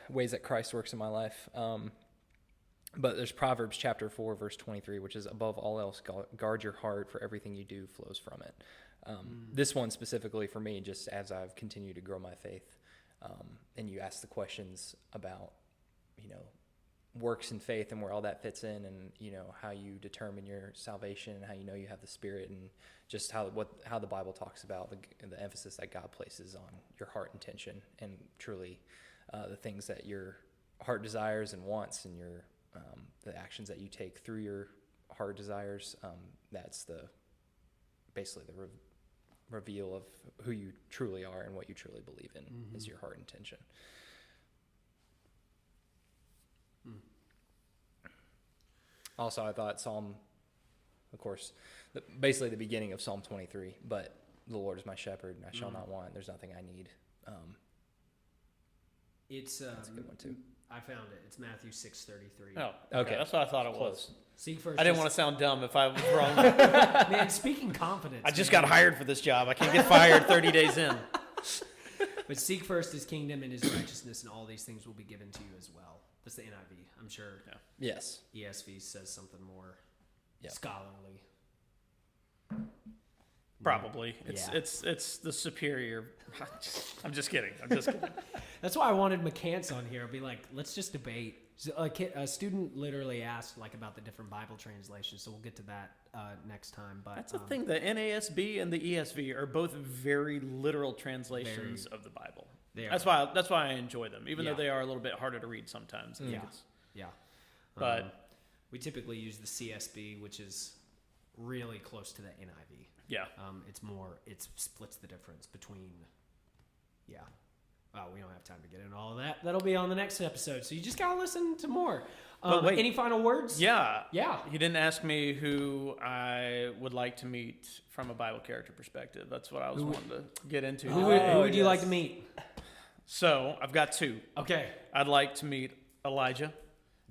ways that Christ works in my life. But there's Proverbs chapter 4, verse 23, which is, above all else, guard your heart, for everything you do flows from it. This one specifically for me, just as I've continued to grow my faith, and you ask the questions about, works and faith and where all that fits in, and, how you determine your salvation and how you know you have the Spirit, and just how the Bible talks about the emphasis that God places on your heart intention, and truly the things that your heart desires and wants, and your the actions that you take through your heart desires. That's basically the reveal of who you truly are and what you truly believe in, is your heart intention. Also, I thought Psalm, of course, basically the beginning of Psalm 23, but the Lord is my shepherd and I shall not want. There's nothing I need. That's a good one too. I found it. It's Matthew 6:33. Oh, okay. That's what I thought it was. Seek first. I didn't want to sound dumb if I was wrong. Man, speaking confidence. I just got hired for this job. I can't get fired 30 days in. But seek first his kingdom and his righteousness, and all these things will be given to you as well. That's the NIV. I'm sure. Yeah. Probably. It's the superior. I'm just kidding. That's why I wanted McCants on here. I'd be like, let's just debate. So a student literally asked like about the different Bible translations, so we'll get to that next time. But That's the thing. The NASB and the ESV are both very literal translations of the Bible. That's why I enjoy them, even though they are a little bit harder to read sometimes. But we typically use the CSB, which is really close to the NIV. Yeah. It splits the difference between, we don't have time to get into all of that. That'll be on the next episode. So you just got to listen to more. Wait. Any final words? Yeah. Yeah. You didn't ask me who I would like to meet from a Bible character perspective. That's what I was wanting to get into. Who would you like to meet? So I've got two. Okay. I'd like to meet Elijah.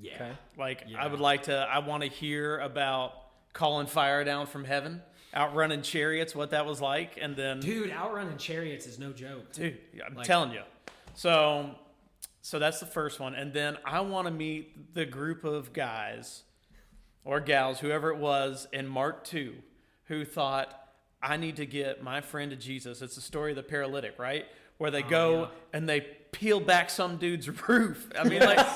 Yeah. Okay. I want to hear about calling fire down from heaven, outrunning chariots, what that was like, and then... Dude, outrunning chariots is no joke. Dude, I'm telling you. So that's the first one. And then I want to meet the group of guys or gals, whoever it was, in Mark 2, who thought, I need to get my friend to Jesus. It's the story of the paralytic, right? Where they go and they peel back some dude's roof. I mean, like...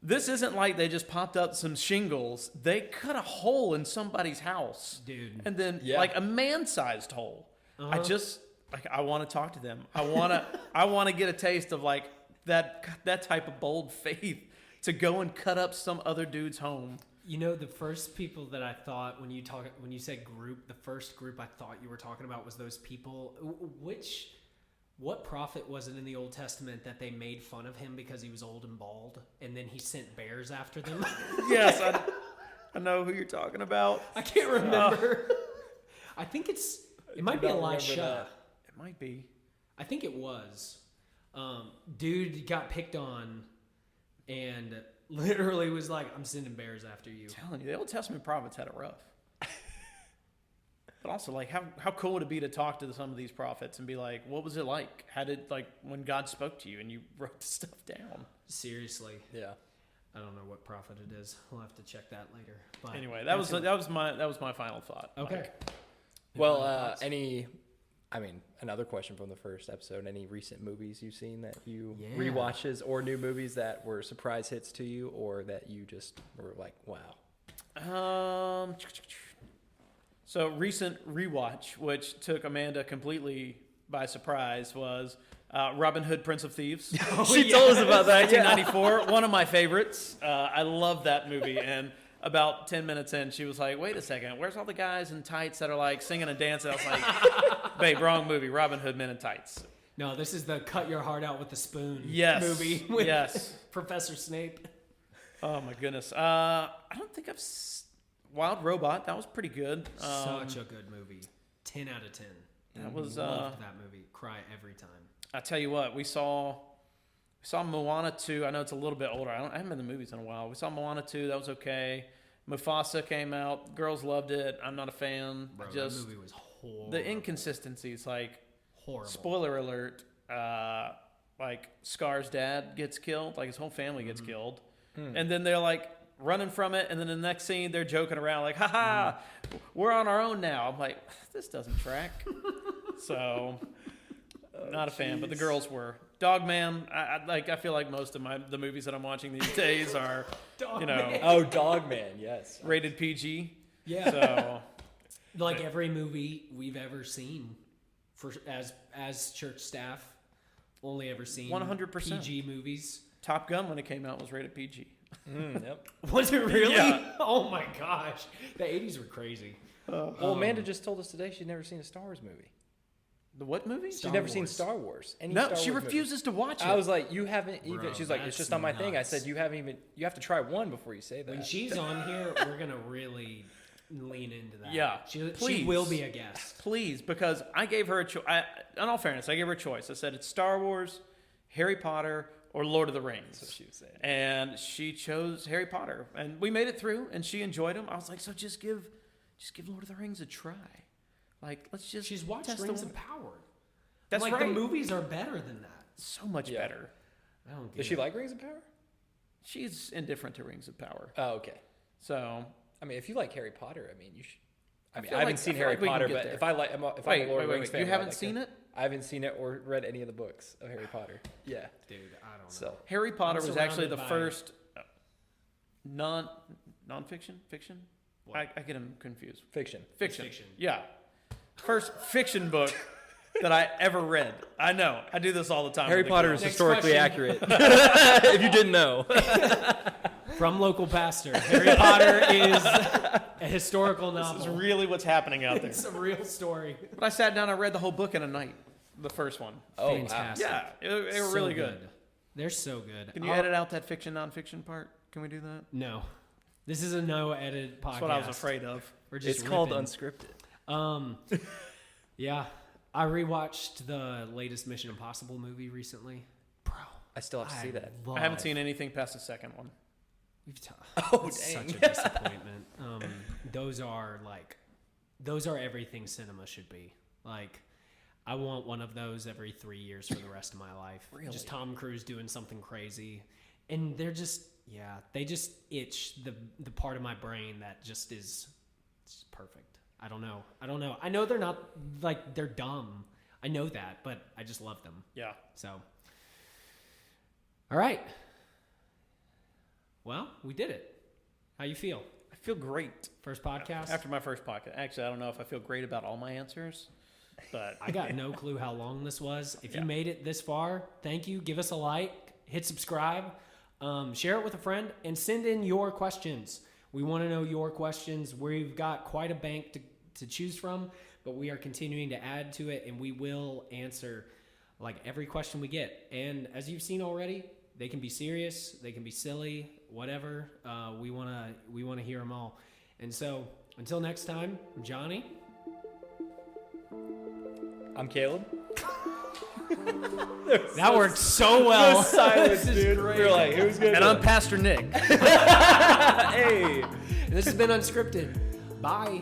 This isn't like they just popped up some shingles. They cut a hole in somebody's house. Dude. And then, like a man-sized hole. I want to talk to them. I want to get a taste of like that type of bold faith to go and cut up some other dude's home. You know, the first people that I thought when you said group, the first group I thought you were talking about was those people. What prophet was it in the Old Testament that they made fun of him because he was old and bald, and then he sent bears after them? Yes, I know who you're talking about. I can't remember. I think it might be Elisha. It might be. I think it was. Dude got picked on and literally was like, I'm sending bears after you. I'm telling you, the Old Testament prophets had it rough. But also, like, how cool would it be to talk to some of these prophets and be like, what was it like? How did, like, when God spoke to you and you wrote the stuff down? Seriously. Yeah. I don't know what prophet it is. We'll have to check that later. But anyway, that was my final thought. Okay. Like, Well, another question from the first episode. Any recent movies you've seen that you rewatches, or new movies that were surprise hits to you, or that you just were like, wow? So recent rewatch, which took Amanda completely by surprise, was Robin Hood, Prince of Thieves. She told us about that. 1994, one of my favorites. I love that movie. And about 10 minutes in, she was like, wait a second, where's all the guys in tights that are like singing and dancing? I was like, babe, wrong movie, Robin Hood, Men in Tights. No, this is the cut your heart out with the spoon movie. With yes. Professor Snape. Oh my goodness. I don't think Wild Robot, that was pretty good. Such a good movie. 10 out of 10. Loved that movie. Cry every time. I tell you what, we saw Moana 2. I know it's a little bit older. I haven't been in the movies in a while. We saw Moana 2. That was okay. Mufasa came out. Girls loved it. I'm not a fan. Bro, that movie was horrible. The inconsistencies, like, horrible. Spoiler alert, like, Scar's dad gets killed. Like, his whole family gets killed. And then they're like, running from it, and then the next scene they're joking around like, haha, we're on our own now. I'm like, this doesn't track. So not a fan, but the girls were. Dogman, I feel like most of the movies that I'm watching these days are Dogman, yes, rated PG. Yeah. So like every movie we've ever seen as church staff, only ever seen 100% PG movies. Top Gun, when it came out, was rated PG. Yep. Was it really? Yeah. Oh my gosh. The 80s were crazy. Well, Amanda just told us today she'd never seen a Star Wars movie. The what movie? She's never seen Star Wars. She refuses to watch it. I was like, you haven't even. Bro, she's like, it's just not my thing. I said, you have to try one before you say that. When she's on here, we're going to really lean into that. Yeah. She will be a guest. Please, because I gave her a choice. In all fairness, I gave her a choice. I said, it's Star Wars, Harry Potter, or Lord of the Rings. That's what she was saying. And she chose Harry Potter. And we made it through, and she enjoyed them. I was like, so just give Lord of the Rings a try. Like, let's just She's watched test Rings of Power. That's like, right. the movies are better than that. So much better. I don't get Does she like Rings of Power? She's indifferent to Rings of Power. Oh, okay. So, I mean, if you like Harry Potter, I mean, you should. I mean, I haven't seen Harry Potter, but if I'm a Lord of the Rings fan, you haven't seen it? I haven't seen it or read any of the books of Harry Potter. Yeah, Dude, I don't know. so Harry Potter was actually the surrounded by- first non-fiction fiction. I get them confused. fiction. Fiction. Fiction. Yeah. First fiction book that I ever read. I know. I do this all the time. Harry with the Potter girls. is Next historically question. accurate. If you didn't know. From local pastor, Harry Potter is a historical This is novel. really what's happening out there. It's a real story. But I sat down and read the whole book in a night. The first one. Oh, wow. Fantastic. Yeah, they were So really good. They're so good. Can you edit out that fiction non-fiction part? Can we do that? No. This is a no edit podcast. That's what I was afraid of. We're just It's called ripping. Unscripted. Yeah. I rewatched the latest Mission Impossible movie recently. Bro. I still have to see that. I haven't seen anything past the second one. It's such a disappointment. Those are everything cinema should be. Like, I want one of those every 3 years for the rest of my life. Really? Just Tom Cruise doing something crazy. And they're just, they just itch the part of my brain that just is it's perfect. I don't know. I know they're not, like, they're dumb. I know that, but I just love them. Yeah. So, all right. Well, we did it. How you feel? I feel great. First podcast? After my first podcast. Actually, I don't know if I feel great about all my answers, but I got no clue how long this was. If Yeah. you made it this far, thank you. Give us a like, hit subscribe, share it with a friend, and send in your questions. We want to know your questions. We've got quite a bank to choose from, but we are continuing to add to it, and we will answer like every question we get. And as you've seen already, they can be serious, they can be silly, whatever. We wanna hear them all. And so until next time, I'm Johnny. I'm Caleb. That worked so well. Silence, This is dude. great. We're like, who's good? and I'm Pastor Nick. Hey. And this has been Unscripted. Bye.